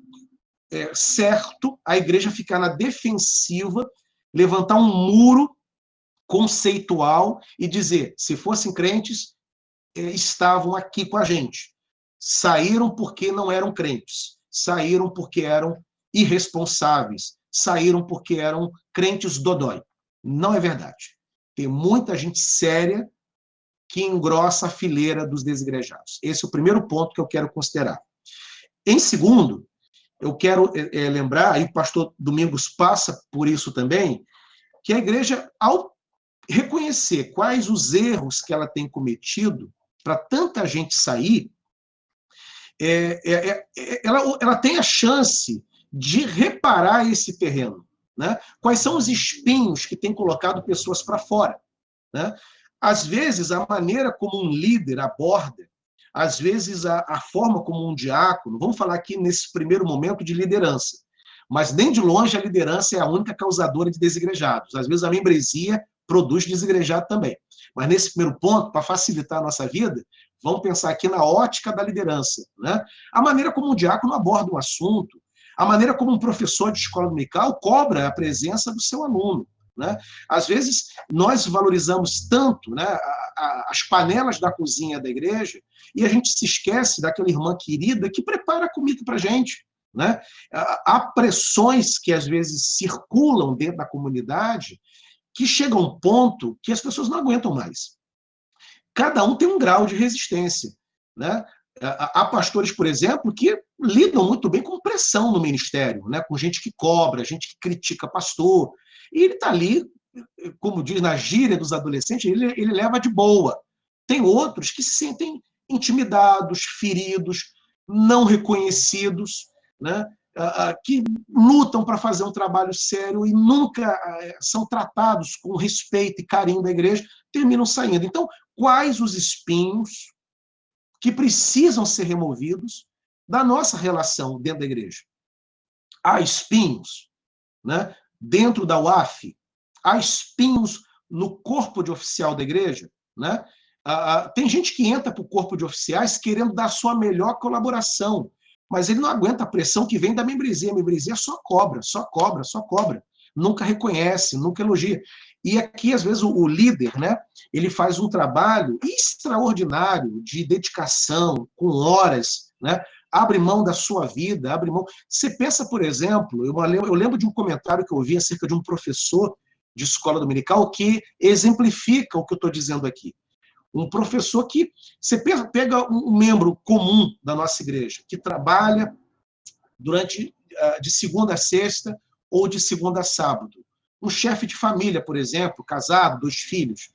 certo a igreja ficar na defensiva, levantar um muro conceitual e dizer, se fossem crentes, estavam aqui com a gente. Saíram porque não eram crentes, saíram porque eram irresponsáveis, saíram porque eram crentes dodói. Não é verdade. Tem muita gente séria que engrossa a fileira dos desigrejados. Esse é o primeiro ponto que eu quero considerar. Em segundo, eu quero lembrar, e o pastor Domingos passa por isso também, que a igreja, ao reconhecer quais os erros que ela tem cometido para tanta gente sair, ela tem a chance de reparar esse terreno, né? Quais são os espinhos que têm colocado pessoas para fora, né? Às vezes, a maneira como um líder aborda, às vezes, a forma como um diácono, vamos falar aqui nesse primeiro momento de liderança, mas nem de longe a liderança é a única causadora de desigrejados. Às vezes, a membresia produz desigrejado também. Mas nesse primeiro ponto, para facilitar a nossa vida, vamos pensar aqui na ótica da liderança, né? A maneira como um diácono aborda um assunto, a maneira como um professor de escola dominical cobra a presença do seu aluno, né? Às vezes, nós valorizamos tanto, né, as panelas da cozinha da igreja e a gente se esquece daquela irmã querida que prepara a comida para a gente, né? Há pressões que, às vezes, circulam dentro da comunidade que chega a um ponto que as pessoas não aguentam mais. Cada um tem um grau de resistência, né? Há pastores, por exemplo, que lidam muito bem com pressão no ministério, né? Com gente que cobra, gente que critica pastor. E ele está ali, como diz na gíria dos adolescentes, ele leva de boa. Tem outros que se sentem intimidados, feridos, não reconhecidos, né? Que lutam para fazer um trabalho sério e nunca são tratados com respeito e carinho da igreja, terminam saindo. Então, quais os espinhos que precisam ser removidos da nossa relação dentro da igreja? Há espinhos, né, dentro da UAF, há espinhos no corpo de oficial da igreja, né? Tem gente que entra para o corpo de oficiais querendo dar sua melhor colaboração, mas ele não aguenta a pressão que vem da membresia. A membresia só cobra, só cobra, só cobra. Nunca reconhece, nunca elogia. E aqui, às vezes, o líder, né, ele faz um trabalho extraordinário de dedicação, com horas, né, abre mão da sua vida, abre mão. Você pensa, por exemplo, eu lembro de um comentário que eu ouvi acerca de um professor de escola dominical que exemplifica o que eu estou dizendo aqui. Um professor que, você pega um membro comum da nossa igreja, que trabalha de segunda a sexta ou de segunda a sábado. Um chefe de família, por exemplo, casado, 2 filhos,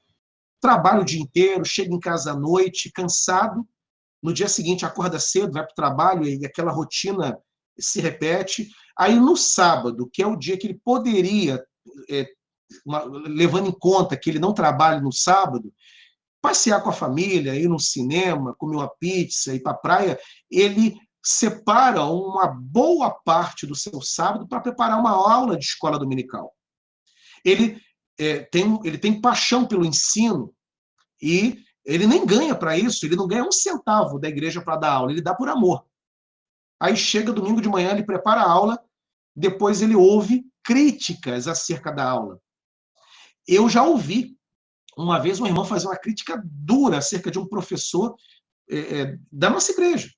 trabalha o dia inteiro, chega em casa à noite, cansado, no dia seguinte acorda cedo, vai para o trabalho e aquela rotina se repete. Aí no sábado, que é o dia que ele poderia, levando em conta que ele não trabalha no sábado, passear com a família, ir no cinema, comer uma pizza, ir para a praia, ele separa uma boa parte do seu sábado para preparar uma aula de escola dominical. Ele tem paixão pelo ensino e ele nem ganha para isso, ele não ganha um centavo da igreja para dar aula, ele dá por amor. Aí chega domingo de manhã, ele prepara a aula, depois ele ouve críticas acerca da aula. Eu já ouvi uma vez uma irmã fazer uma crítica dura acerca de um professor da nossa igreja.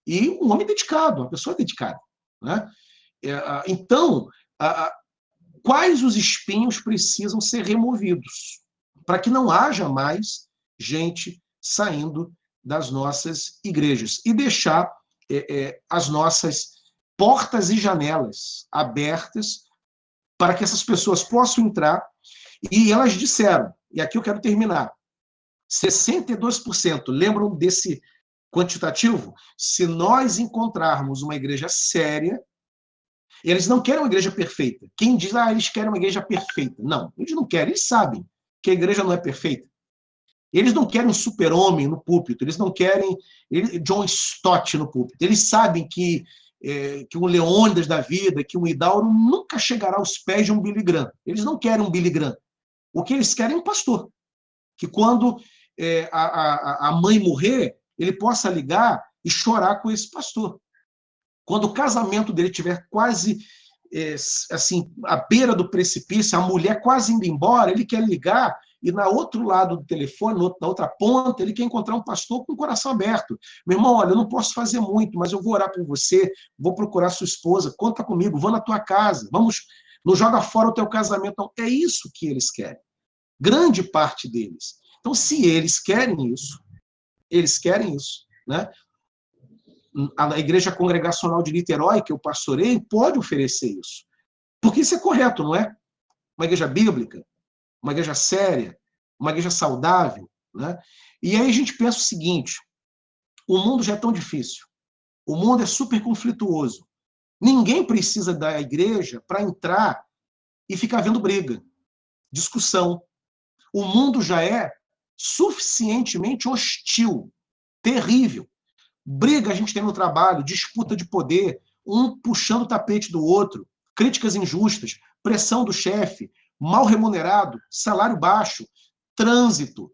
E um homem dedicado, uma pessoa dedicada, né? Então, quais os espinhos precisam ser removidos para que não haja mais gente saindo das nossas igrejas e deixar as nossas portas e janelas abertas para que essas pessoas possam entrar. E elas disseram, e aqui eu quero terminar, 62%, lembram desse quantitativo? Se nós encontrarmos uma igreja séria, eles não querem uma igreja perfeita. Quem diz, eles querem uma igreja perfeita? Não, eles não querem, eles sabem que a igreja não é perfeita. Eles não querem um super-homem no púlpito, eles não querem John Stott no púlpito. Eles sabem que um Leônidas da vida, que um Hidauro nunca chegará aos pés de um Billy Graham. Eles não querem um Billy Graham. O que eles querem é um pastor. Que quando a mãe morrer, ele possa ligar e chorar com esse pastor. Quando o casamento dele estiver quase assim, à beira do precipício, a mulher quase indo embora, ele quer ligar e na outro lado do telefone, na outra ponta, ele quer encontrar um pastor com o coração aberto. Meu irmão, olha, eu não posso fazer muito, mas eu vou orar por você, vou procurar sua esposa, conta comigo, vou na tua casa, vamos, não joga fora o teu casamento. Não. É isso que eles querem. Grande parte deles. Então, se eles querem isso, né? A Igreja Congregacional de Niterói, que eu pastorei, pode oferecer isso. Porque isso é correto, não é? Uma igreja bíblica, uma igreja séria, uma igreja saudável, né? E aí a gente pensa o seguinte, o mundo já é tão difícil, o mundo é super conflituoso, ninguém precisa da igreja para entrar e ficar vendo briga, discussão. O mundo já é suficientemente hostil, terrível. Briga a gente tem no trabalho, disputa de poder, um puxando o tapete do outro, críticas injustas, pressão do chefe, mal remunerado, salário baixo, trânsito,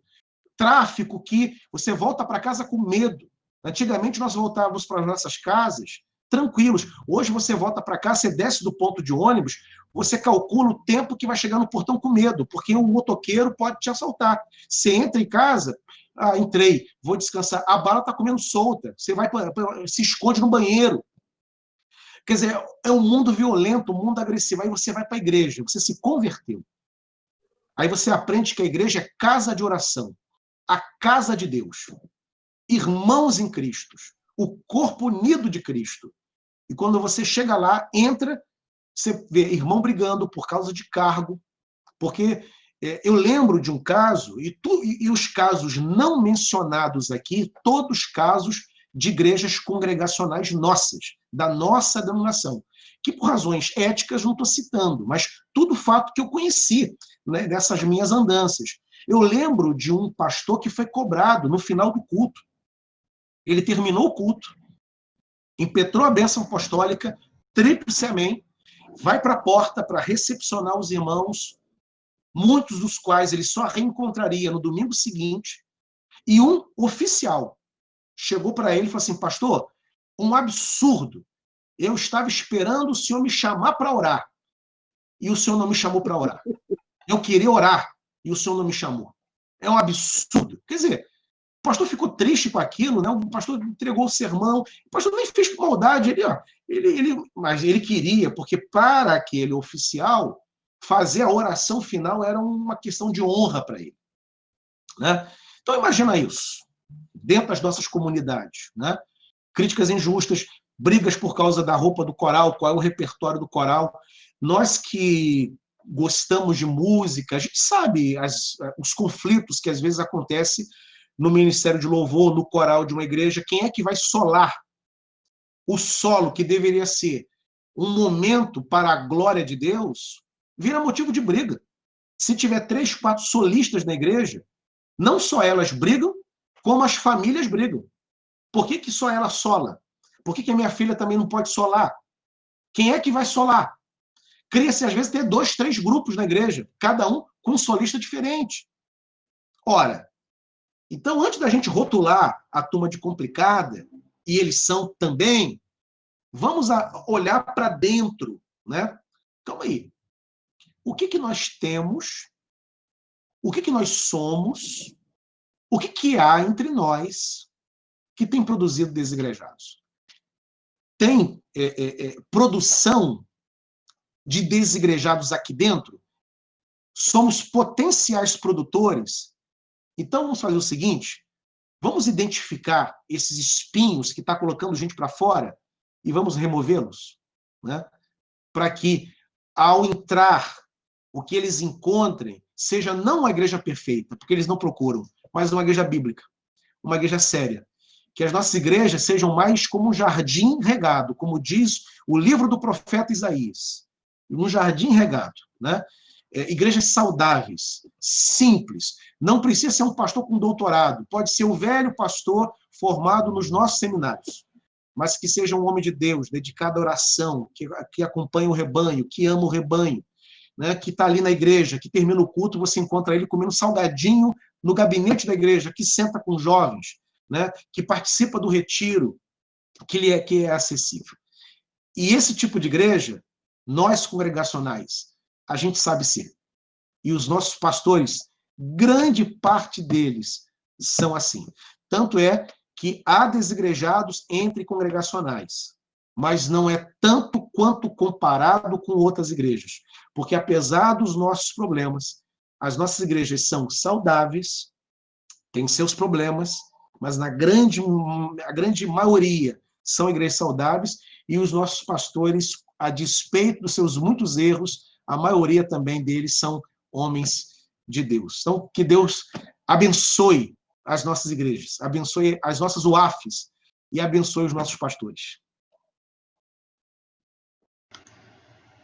tráfico que você volta para casa com medo. Antigamente nós voltávamos para as nossas casas tranquilos. Hoje você volta para casa, você desce do ponto de ônibus, você calcula o tempo que vai chegar no portão com medo, porque o motoqueiro pode te assaltar. Você entra em casa, entrei, vou descansar, a bala está comendo solta, você vai se esconde no banheiro. Quer dizer, é um mundo violento, um mundo agressivo. Aí você vai para a igreja, você se converteu. Aí você aprende que a igreja é casa de oração, a casa de Deus. Irmãos em Cristo, o corpo unido de Cristo. E quando você chega lá, entra, você vê irmão brigando por causa de cargo, porque eu lembro de um caso, e os casos não mencionados aqui, todos casos de igrejas congregacionais nossas, da nossa denominação, que por razões éticas não estou citando, mas tudo fato que eu conheci, né, nessas minhas andanças. Eu lembro de um pastor que foi cobrado no final do culto. Ele terminou o culto, impetrou a bênção apostólica, tríplice amém, vai para a porta para recepcionar os irmãos, muitos dos quais ele só reencontraria no domingo seguinte, e um oficial chegou para ele e falou assim: pastor, um absurdo, eu estava esperando o senhor me chamar para orar, e o senhor não me chamou para orar. Eu queria orar, e o senhor não me chamou. É um absurdo. Quer dizer, o pastor ficou triste com aquilo, né? O pastor entregou o sermão, o pastor nem fez por maldade, mas ele queria, porque para aquele oficial, fazer a oração final era uma questão de honra para ele, né? Então imagina isso, dentro das nossas comunidades, né? Críticas injustas, brigas por causa da roupa do coral, qual é o repertório do coral. Nós que gostamos de música, a gente sabe os conflitos que às vezes acontecem no ministério de louvor, no coral de uma igreja. Quem é que vai solar o solo que deveria ser um momento para a glória de Deus, vira motivo de briga. Se tiver 3, 4 solistas na igreja, não só elas brigam, como as famílias brigam. Por que só ela sola? Por que a minha filha também não pode solar? Quem é que vai solar? Cria-se, às vezes, ter 2, 3 grupos na igreja, cada um com um solista diferente. Ora, então, antes da gente rotular a turma de complicada, e eles são também, vamos olhar para dentro, né? Calma aí. O que nós temos? O que nós somos? O que há entre nós que tem produzido desigrejados? Tem produção de desigrejados aqui dentro? Somos potenciais produtores? Então, vamos fazer o seguinte, vamos identificar esses espinhos que está colocando gente para fora e vamos removê-los, né? Para que, ao entrar, o que eles encontrem seja não uma igreja perfeita, porque eles não procuram, mas uma igreja bíblica, uma igreja séria. Que as nossas igrejas sejam mais como um jardim regado, como diz o livro do profeta Isaías. Um jardim regado, né? Igrejas saudáveis, simples. Não precisa ser um pastor com doutorado, pode ser o velho pastor formado nos nossos seminários, mas que seja um homem de Deus, dedicado à oração, que acompanha o rebanho, que ama o rebanho, né? Que está ali na igreja, que termina o culto, você encontra ele comendo salgadinho no gabinete da igreja, que senta com jovens, né? Que participa do retiro, que é acessível. E esse tipo de igreja, nós congregacionais, a gente sabe ser. E os nossos pastores, grande parte deles são assim. Tanto é que há desigrejados entre congregacionais, mas não é tanto quanto comparado com outras igrejas. Porque apesar dos nossos problemas, as nossas igrejas são saudáveis, têm seus problemas, mas a grande maioria são igrejas saudáveis, e os nossos pastores, a despeito dos seus muitos erros, a maioria também deles são homens de Deus. Então, que Deus abençoe as nossas igrejas, abençoe as nossas UAFs e abençoe os nossos pastores.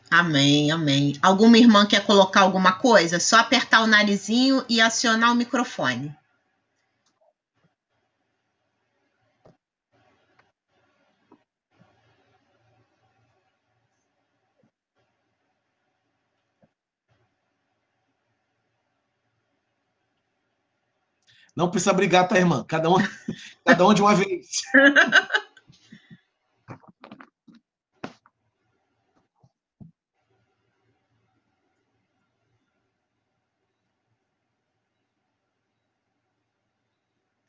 Amém, amém. Alguma irmã quer colocar alguma coisa? Só apertar o narizinho e acionar o microfone. Não precisa brigar, tá, irmã? Cada um de uma vez.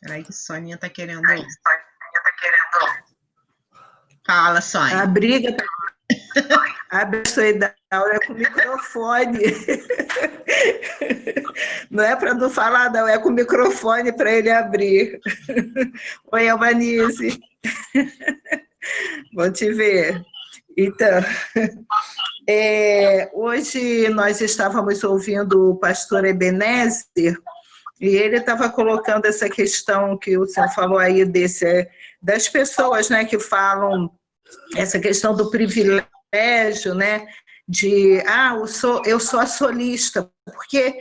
Peraí que Soninha tá querendo. Fala, Sônia. A briga Abre a sua Idaura com o microfone. Não é para não falar, não, é com o microfone para ele abrir. Oi, Albanise. Bom te ver. Então, hoje nós estávamos ouvindo o pastor Ebenezer, e ele estava colocando essa questão que o senhor falou aí, das pessoas, né, que falam essa questão do privilégio, né, de, eu sou a solista, por que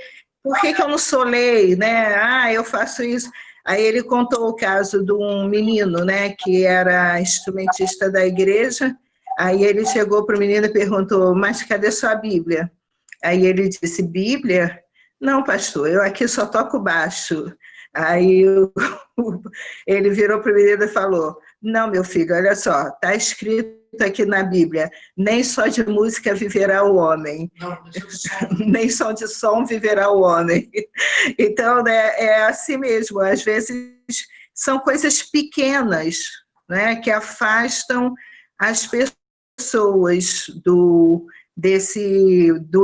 eu não sou lei, né, eu faço isso. Aí ele contou o caso de um menino, né, que era instrumentista da igreja. Aí ele chegou para o menino e perguntou, mas cadê sua Bíblia? Aí ele disse, Bíblia? Não, pastor, eu aqui só toco baixo. Aí ele virou para o menino e falou, não, meu filho, olha só, está escrito aqui na Bíblia, nem só de música viverá o homem, nem só de som viverá o homem. Então, né, é assim mesmo, às vezes são coisas pequenas, né, que afastam as pessoas do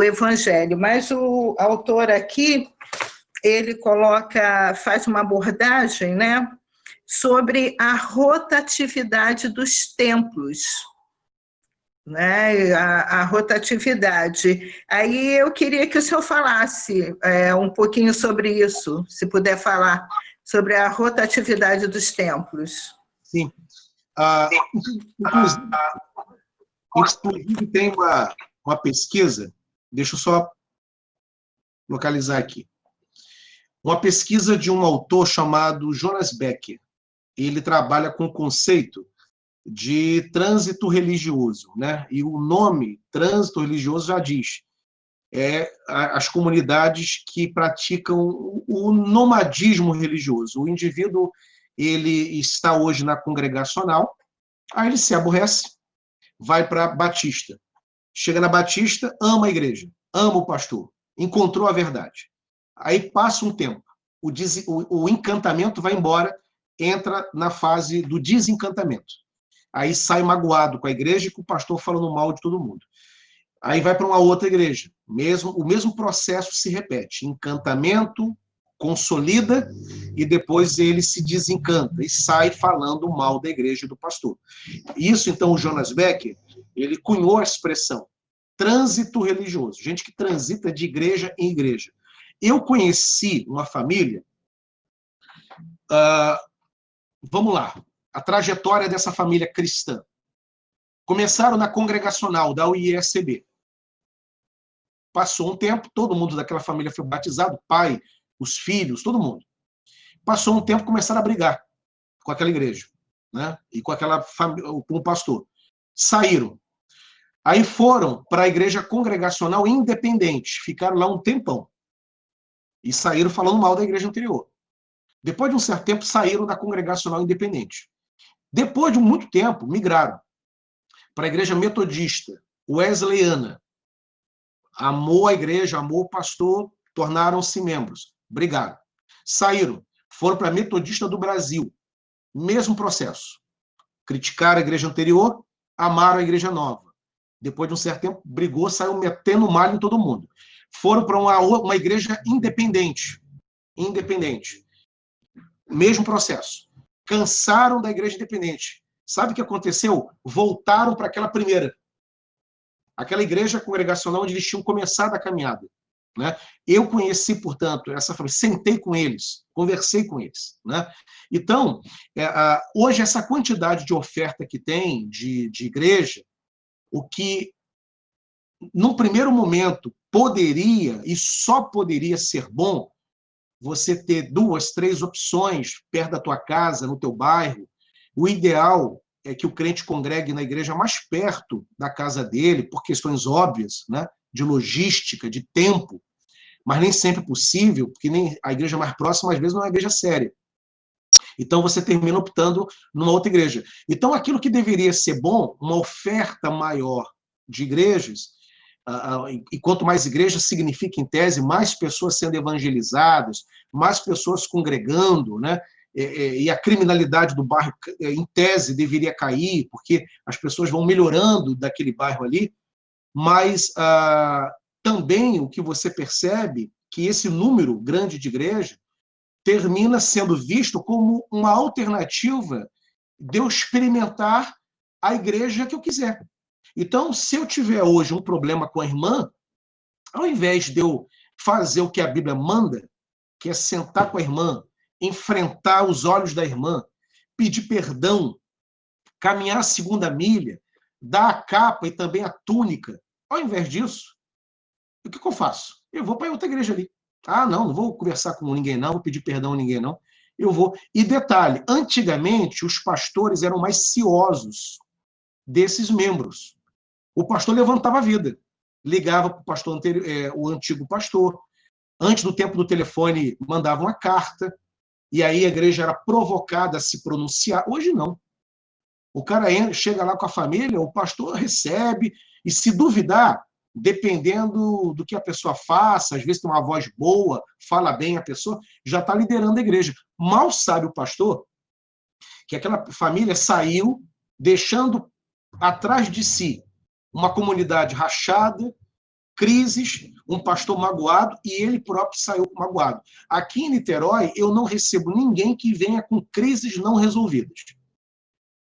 evangelho. Mas o autor aqui, ele faz uma abordagem, né, sobre a rotatividade dos templos, né, a rotatividade. Aí eu queria que o senhor falasse um pouquinho sobre isso, se puder falar sobre a rotatividade dos templos. Sim. Inclusive, tem uma pesquisa, deixa eu só localizar aqui, uma pesquisa de um autor chamado Jonas Becker. Ele trabalha com o conceito de trânsito religioso, né? E o nome trânsito religioso já diz, as comunidades que praticam o nomadismo religioso. O indivíduo, ele está hoje na congregacional, aí ele se aborrece, vai para Batista. Chega na Batista, ama a igreja, ama o pastor, encontrou a verdade. Aí passa um tempo, o encantamento vai embora, entra na fase do desencantamento. Aí sai magoado com a igreja e com o pastor falando mal de todo mundo. Aí vai para uma outra igreja. O mesmo processo se repete. Encantamento, consolida, e depois ele se desencanta e sai falando mal da igreja e do pastor. Isso, então, o Jonas Becker, ele cunhou a expressão trânsito religioso. Gente que transita de igreja em igreja. Eu conheci uma família... vamos lá. A trajetória dessa família cristã. Começaram na congregacional da UISCB. Passou um tempo, todo mundo daquela família foi batizado, pai, os filhos, todo mundo. Passou um tempo, começaram a brigar com aquela igreja, né? E com aquela família, com o pastor. Saíram. Aí foram para a igreja congregacional independente, ficaram lá um tempão. E saíram falando mal da igreja anterior. Depois de um certo tempo, saíram da congregacional independente. Depois de muito tempo, migraram para a igreja metodista, wesleyana. Amou a igreja, amou o pastor, tornaram-se membros. Brigaram. Saíram. Foram para a metodista do Brasil. Mesmo processo. Criticaram a igreja anterior, amaram a igreja nova. Depois de um certo tempo, brigou, saiu metendo malho em todo mundo. Foram para uma igreja independente. Independente. Mesmo processo. Cansaram da igreja independente. Sabe o que aconteceu? Voltaram para aquela primeira. Aquela igreja congregacional onde eles tinham começado a caminhada. Né? Eu conheci, portanto, essa família, sentei com eles, conversei com eles. Né? Então, hoje, essa quantidade de oferta que tem de igreja, o que, num primeiro momento, poderia e só poderia ser bom, você ter 2, 3 opções perto da tua casa, no teu bairro. O ideal é que o crente congregue na igreja mais perto da casa dele, por questões óbvias, né, de logística, de tempo, mas nem sempre é possível, porque nem a igreja mais próxima, às vezes, não é uma igreja séria. Então, você termina optando numa outra igreja. Então, aquilo que deveria ser bom, uma oferta maior de igrejas, e quanto mais igrejas, significa, em tese, mais pessoas sendo evangelizadas, mais pessoas congregando, né? E a criminalidade do bairro, em tese, deveria cair, porque as pessoas vão melhorando daquele bairro ali. mas também o que você percebe que esse número grande de igreja termina sendo visto como uma alternativa de eu experimentar a igreja que eu quiser. Então, se eu tiver hoje um problema com a irmã, ao invés de eu fazer o que a Bíblia manda, que é sentar com a irmã, enfrentar os olhos da irmã, pedir perdão, caminhar a segunda milha, dar a capa e também a túnica, ao invés disso, o que eu faço? Eu vou para outra igreja ali. Não vou conversar com ninguém não, vou pedir perdão a ninguém não. Eu vou. E detalhe, antigamente os pastores eram mais ciosos desses membros. O pastor levantava a vida, ligava para o pastor anterior, o antigo pastor. Antes do tempo do telefone, mandava uma carta, e aí a igreja era provocada a se pronunciar. Hoje não. O cara chega lá com a família, o pastor recebe, e se duvidar, dependendo do que a pessoa faça, às vezes tem uma voz boa, fala bem a pessoa, já está liderando a igreja. Mal sabe o pastor que aquela família saiu deixando atrás de si uma comunidade rachada, crises, um pastor magoado, e ele próprio saiu magoado. Aqui em Niterói, eu não recebo ninguém que venha com crises não resolvidas.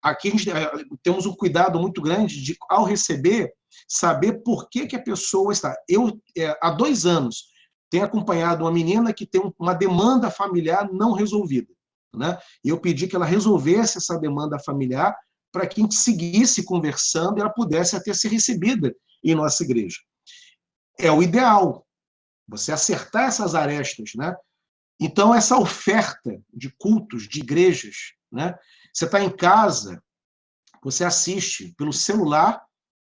Aqui a gente temos um cuidado muito grande de, ao receber, saber por que a pessoa está. Eu, há 2 anos, tenho acompanhado uma menina que tem uma demanda familiar não resolvida, né? E eu pedi que ela resolvesse essa demanda familiar para que a gente seguisse conversando e ela pudesse até ser recebida em nossa igreja. É o ideal, você acertar essas arestas, né? Então, essa oferta de cultos, de igrejas, né? Você está em casa, você assiste pelo celular,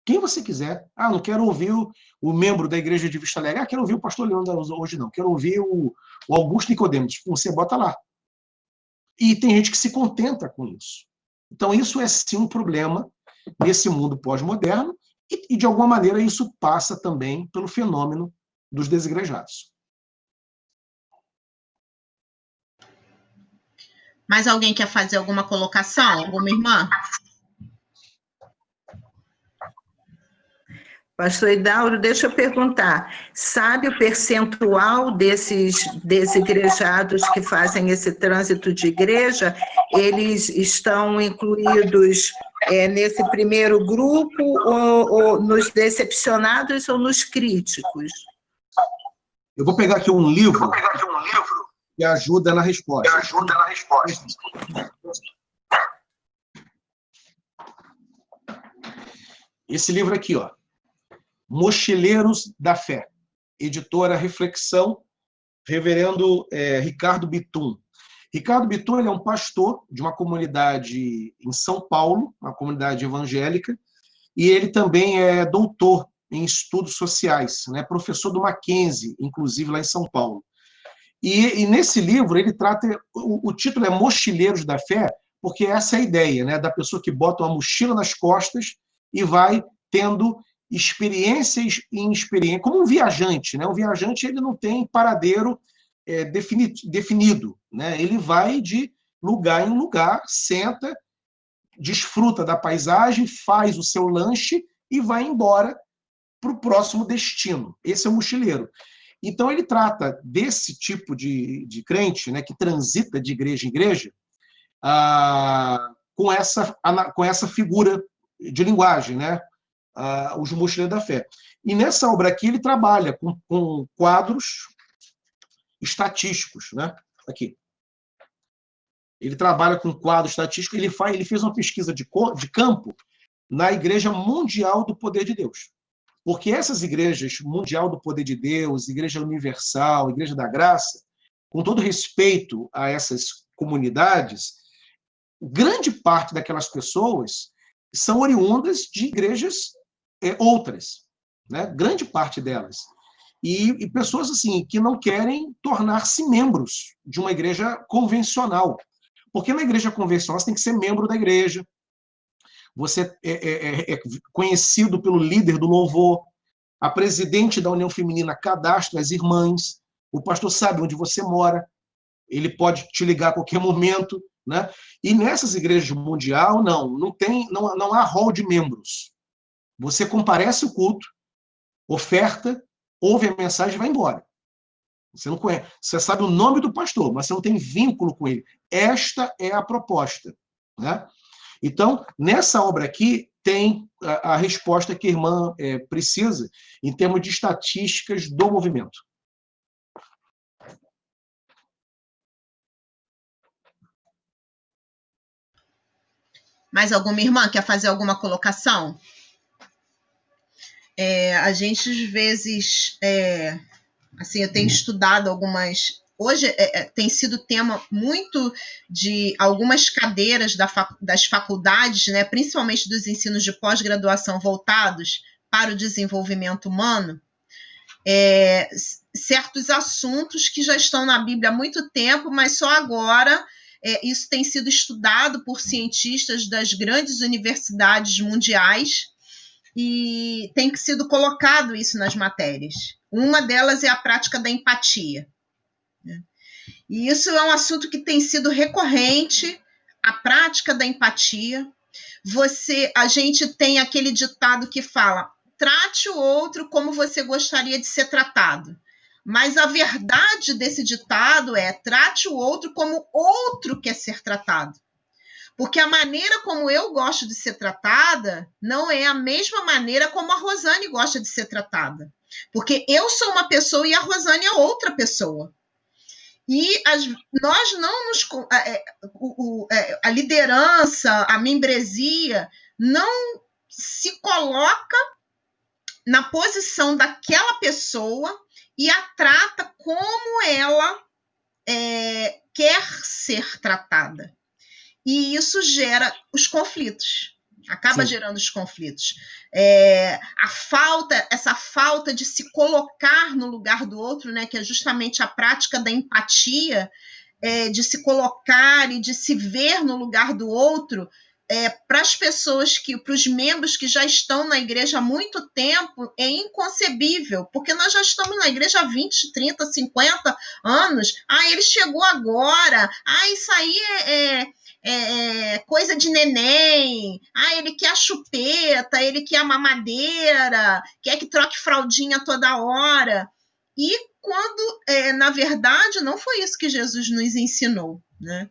quem você quiser. Não quero ouvir o membro da igreja de Vista Alegre. Quero ouvir o pastor Leandro hoje não. Quero ouvir o Augusto Nicodemos. Você bota lá. E tem gente que se contenta com isso. Então, isso é sim um problema nesse mundo pós-moderno e, de alguma maneira, isso passa também pelo fenômeno dos desigrejados. Mais alguém quer fazer alguma colocação? Alguma irmã? Pastor Hidauro, deixa eu perguntar, sabe o percentual desses desigrejados que fazem esse trânsito de igreja? Eles estão incluídos nesse primeiro grupo, ou nos decepcionados ou nos críticos? Eu vou pegar aqui um livro que ajuda na resposta. Esse livro aqui, ó. Mochileiros da Fé, editora Reflexão, reverendo Ricardo Bitum. Ricardo Bitum, ele é um pastor de uma comunidade em São Paulo, uma comunidade evangélica, e ele também é doutor em estudos sociais, né? Professor do Mackenzie, inclusive lá em São Paulo. E nesse livro ele trata, o título é Mochileiros da Fé, porque essa é a ideia, né? Da pessoa que bota uma mochila nas costas e vai tendo experiências em experiência, como um viajante, né? Um viajante, ele não tem paradeiro definido, né? Ele vai de lugar em lugar, senta, desfruta da paisagem, faz o seu lanche e vai embora para o próximo destino. Esse é o mochileiro. Então, ele trata desse tipo de crente, né, que transita de igreja em igreja, com essa figura de linguagem, né? Os mochileiros da fé. E nessa obra aqui ele trabalha com quadros estatísticos, né? Aqui. Ele trabalha com quadros estatísticos, ele fez uma pesquisa de campo na Igreja Mundial do Poder de Deus. Porque essas igrejas, Mundial do Poder de Deus, Igreja Universal, Igreja da Graça, com todo respeito a essas comunidades, grande parte daquelas pessoas são oriundas de igrejas outras, né? Grande parte delas. E pessoas assim que não querem tornar-se membros de uma igreja convencional. Porque na igreja convencional você tem que ser membro da igreja, você é conhecido pelo líder do louvor, a presidente da União Feminina cadastra as irmãs, o pastor sabe onde você mora, ele pode te ligar a qualquer momento, né? E nessas igrejas mundial, não há rol de membros. Você comparece ao culto, oferta, ouve a mensagem e vai embora. Você não conhece, você sabe o nome do pastor, mas você não tem vínculo com ele. Esta é a proposta, né? Então, nessa obra aqui, tem a resposta que a irmã precisa em termos de estatísticas do movimento. Mais alguma irmã quer fazer alguma colocação? A gente, às vezes, assim, eu tenho estudado algumas... Hoje tem sido tema muito de algumas cadeiras das faculdades, né, principalmente dos ensinos de pós-graduação voltados para o desenvolvimento humano, certos assuntos que já estão na Bíblia há muito tempo, mas só agora isso tem sido estudado por cientistas das grandes universidades mundiais e tem sido colocado isso nas matérias. Uma delas é a prática da empatia. E isso é um assunto que tem sido recorrente, a prática da empatia. A gente tem aquele ditado que fala: trate o outro como você gostaria de ser tratado. Mas a verdade desse ditado é: trate o outro como outro quer ser tratado. Porque a maneira como eu gosto de ser tratada não é a mesma maneira como a Rosane gosta de ser tratada. Porque eu sou uma pessoa e a Rosane é outra pessoa. E nós não nos... a liderança, a membresia, não se coloca na posição daquela pessoa e a trata como ela quer ser tratada. E isso gera os conflitos. Acaba Sim. gerando os conflitos. Essa falta de se colocar no lugar do outro, né, que é justamente a prática da empatia, de se colocar e de se ver no lugar do outro, para as pessoas, para os membros que já estão na igreja há muito tempo, é inconcebível, porque nós já estamos na igreja há 20, 30, 50 anos. Ele chegou agora. Isso aí é coisa de neném. Ele quer a chupeta, ele quer a mamadeira, quer que troque fraldinha toda hora. E quando, na verdade, não foi isso que Jesus nos ensinou, né?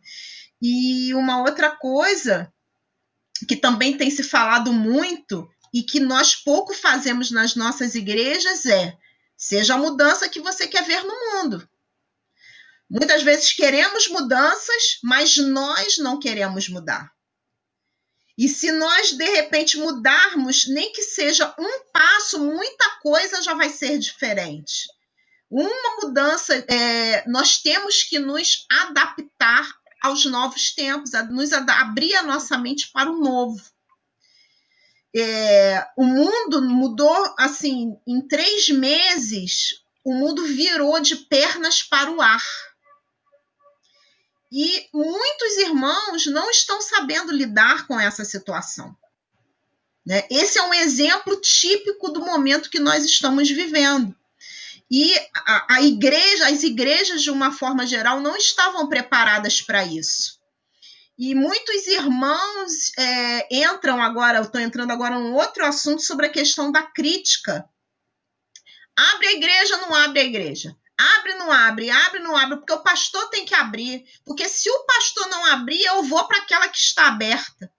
E uma outra coisa que também tem se falado muito e que nós pouco fazemos nas nossas igrejas seja a mudança que você quer ver no mundo. Muitas vezes queremos mudanças, mas nós não queremos mudar. E se nós, de repente, mudarmos, nem que seja um passo, muita coisa já vai ser diferente. Uma mudança, nós temos que nos adaptar aos novos tempos, abrir a nossa mente para o novo. O mundo mudou, assim, em 3 meses, o mundo virou de pernas para o ar. E muitos irmãos não estão sabendo lidar com essa situação. Né? Esse é um exemplo típico do momento que nós estamos vivendo. E as igrejas, de uma forma geral, não estavam preparadas para isso. E muitos irmãos entram agora, eu estou entrando agora num outro assunto sobre a questão da crítica. Abre a igreja, não abre a igreja. Abre, não abre, porque o pastor tem que abrir. Porque se o pastor não abrir, eu vou para aquela que está aberta.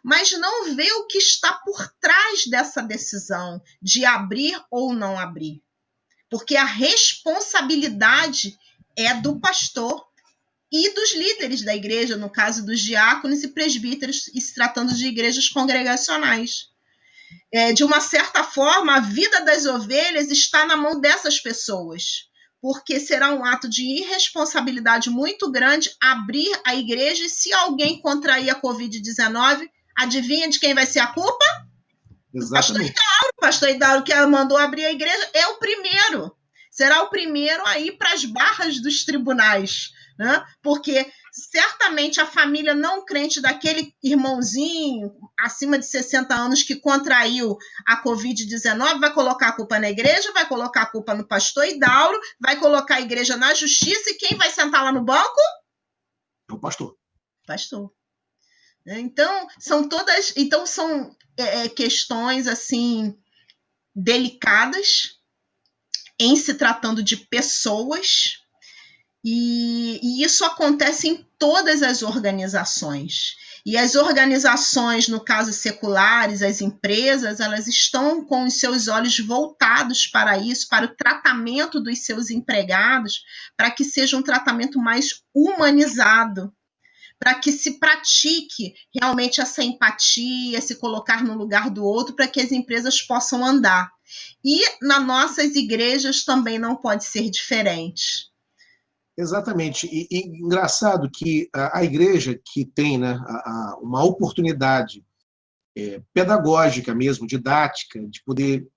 Mas não vê o que está por trás dessa decisão de abrir ou não abrir. Porque a responsabilidade é do pastor e dos líderes da igreja, no caso dos diáconos e presbíteros, e se tratando de igrejas congregacionais. De uma certa forma, a vida das ovelhas está na mão dessas pessoas, porque será um ato de irresponsabilidade muito grande abrir a igreja e se alguém contrair a Covid-19, adivinha de quem vai ser a culpa? Exatamente. O pastor Hidauro, que mandou abrir a igreja, é o primeiro. Será o primeiro a ir para as barras dos tribunais, né? Porque certamente a família não crente daquele irmãozinho acima de 60 anos que contraiu a Covid-19 vai colocar a culpa na igreja, vai colocar a culpa no pastor Hidauro, vai colocar a igreja na justiça, e quem vai sentar lá no banco? O pastor. Pastor. Então, são questões assim delicadas em se tratando de pessoas, e isso acontece em todas as organizações. E as organizações, no caso seculares, as empresas, elas estão com os seus olhos voltados para isso, para o tratamento dos seus empregados, para que seja um tratamento mais humanizado, para que se pratique realmente essa empatia, se colocar no lugar do outro, para que as empresas possam andar. E nas nossas igrejas também não pode ser diferente. Exatamente. E engraçado que a igreja que tem, né, uma oportunidade pedagógica mesmo, didática, de poder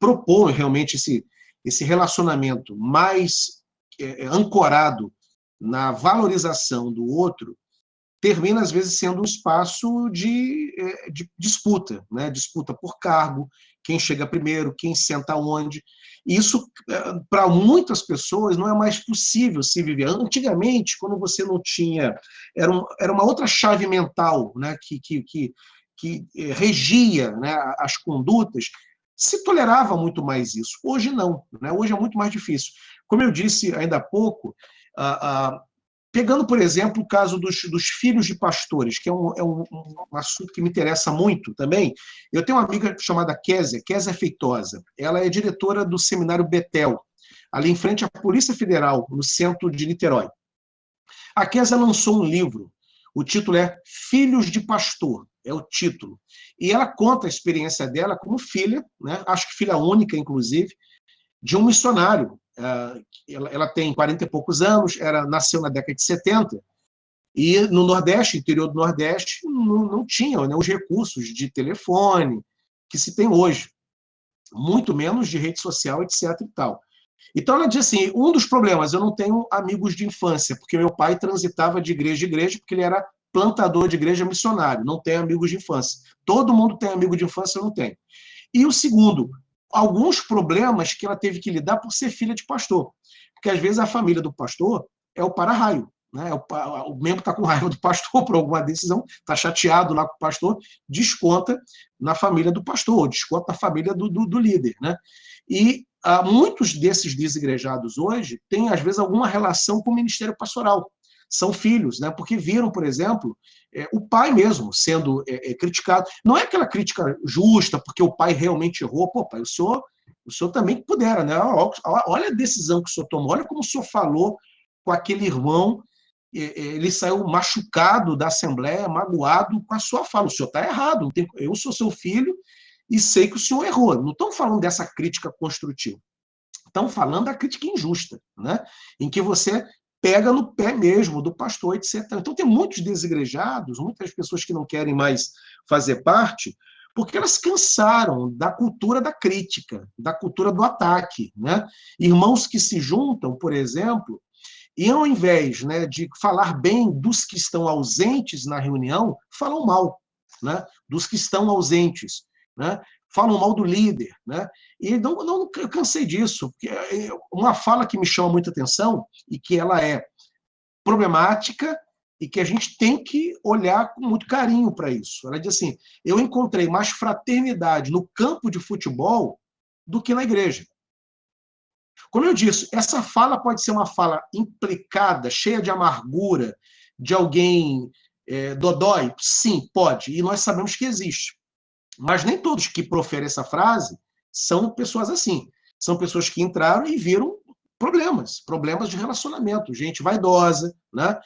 propor realmente esse relacionamento mais ancorado na valorização do outro, termina, às vezes, sendo um espaço de disputa, né? Disputa por cargo, quem chega primeiro, quem senta onde. Isso, para muitas pessoas, não é mais possível se viver. Antigamente, quando você não tinha... Era uma outra chave mental, né? que regia, né, as condutas, se tolerava muito mais isso. Hoje não, né? Hoje é muito mais difícil. Como eu disse ainda há pouco, pegando, por exemplo, o caso dos filhos de pastores, que é um assunto que me interessa muito também. Eu tenho uma amiga chamada Kézia Feitosa. Ela é diretora do Seminário Betel, ali em frente à Polícia Federal, no centro de Niterói. A Kézia lançou um livro. O título é Filhos de Pastor, é o título. E ela conta a experiência dela como filha, né, acho que filha única, inclusive, de um missionário. Ela tem 40 e poucos anos, nasceu na década de 70, e no Nordeste, interior do Nordeste, não tinha, né, os recursos de telefone que se tem hoje, muito menos de rede social, etc. e tal. Então ela diz assim, um dos problemas, eu não tenho amigos de infância, porque meu pai transitava de igreja em igreja, porque ele era plantador de igreja missionário, não tenho amigos de infância. Todo mundo tem amigo de infância, eu não tenho. E o segundo, alguns problemas que ela teve que lidar por ser filha de pastor. Porque, às vezes, a família do pastor é o para-raio. Né? O membro está com raiva do pastor por alguma decisão, está chateado lá com o pastor, desconta na família do pastor, desconta na família do líder. Né? E muitos desses desigrejados hoje têm, às vezes, alguma relação com o ministério pastoral. São filhos, né? Porque viram, por exemplo, o pai mesmo sendo criticado. Não é aquela crítica justa, porque o pai realmente errou. Pô, pai, o senhor também pudera, né? Olha a decisão que o senhor tomou, olha como o senhor falou com aquele irmão, ele saiu machucado da Assembleia, magoado com a sua fala. O senhor está errado, eu sou seu filho e sei que o senhor errou. Não estão falando dessa crítica construtiva. Estão falando da crítica injusta, né? Em que você pega no pé mesmo do pastor, etc. Então, tem muitos desigrejados, muitas pessoas que não querem mais fazer parte, porque elas cansaram da cultura da crítica, da cultura do ataque. Né? Irmãos que se juntam, por exemplo, e ao invés, né, de falar bem dos que estão ausentes na reunião, falam mal, né, dos que estão ausentes, né? Falam mal do líder, né? E eu cansei disso. Uma fala que me chama muita atenção e que ela é problemática e que a gente tem que olhar com muito carinho para isso. Ela diz assim, eu encontrei mais fraternidade no campo de futebol do que na igreja. Como eu disse, essa fala pode ser uma fala implicada, cheia de amargura, de alguém dodói? Sim, pode, e nós sabemos que existe. Mas nem todos que proferem essa frase são pessoas assim. São pessoas que entraram e viram problemas de relacionamento, gente vaidosa. Né?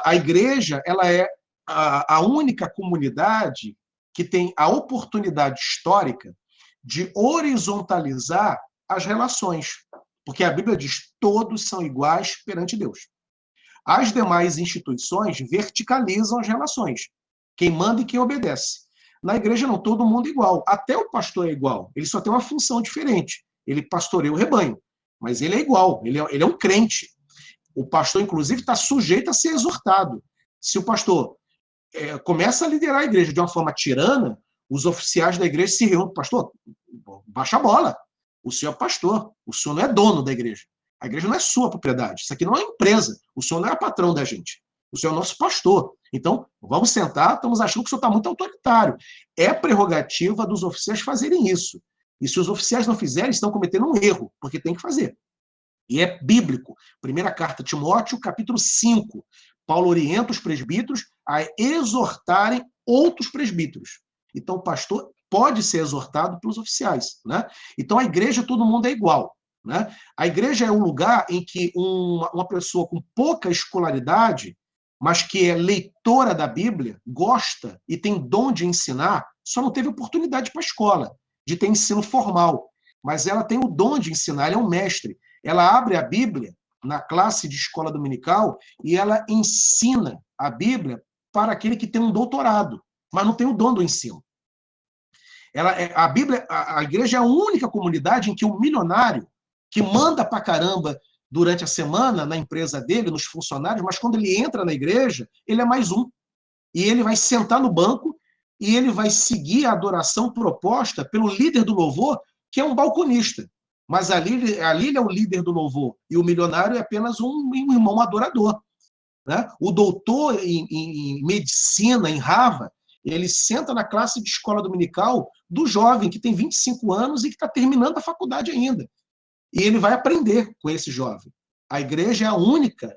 A igreja ela é a única comunidade que tem a oportunidade histórica de horizontalizar as relações. Porque a Bíblia diz, todos são iguais perante Deus. As demais instituições verticalizam as relações. Quem manda e quem obedece. Na igreja não, todo mundo é igual. Até o pastor é igual. Ele só tem uma função diferente. Ele pastoreia o rebanho. Mas ele é igual. Ele é um crente. O pastor, inclusive, está sujeito a ser exortado. Se o pastor começa a liderar a igreja de uma forma tirana, os oficiais da igreja se reúnem. Pastor, baixa a bola. O senhor é pastor. O senhor não é dono da igreja. A igreja não é sua propriedade. Isso aqui não é empresa. O senhor não é patrão da gente. O senhor é nosso pastor. Então, vamos sentar, estamos achando que o senhor está muito autoritário. É prerrogativa dos oficiais fazerem isso. E se os oficiais não fizerem, estão cometendo um erro, porque tem que fazer. E é bíblico. Primeira carta a Timóteo, capítulo 5. Paulo orienta os presbíteros a exortarem outros presbíteros. Então, o pastor pode ser exortado pelos oficiais, né? Então, a igreja, todo mundo é igual, né? A igreja é um lugar em que uma pessoa com pouca escolaridade, mas que é leitora da Bíblia, gosta e tem dom de ensinar, só não teve oportunidade para a escola, de ter ensino formal. Mas ela tem o dom de ensinar, ela é um mestre. Ela abre a Bíblia na classe de escola dominical e ela ensina a Bíblia para aquele que tem um doutorado, mas não tem o dom do ensino. A Bíblia, a igreja é a única comunidade em que o milionário, que manda pra caramba durante a semana na empresa dele, nos funcionários, mas quando ele entra na igreja, ele é mais um. E ele vai sentar no banco e ele vai seguir a adoração proposta pelo líder do louvor, que é um balconista. Mas ali ele é o líder do louvor, e o milionário é apenas um irmão adorador. Né? O doutor em medicina, em Harvard, ele senta na classe de escola dominical do jovem que tem 25 anos e que está terminando a faculdade ainda. E ele vai aprender com esse jovem. A igreja é a única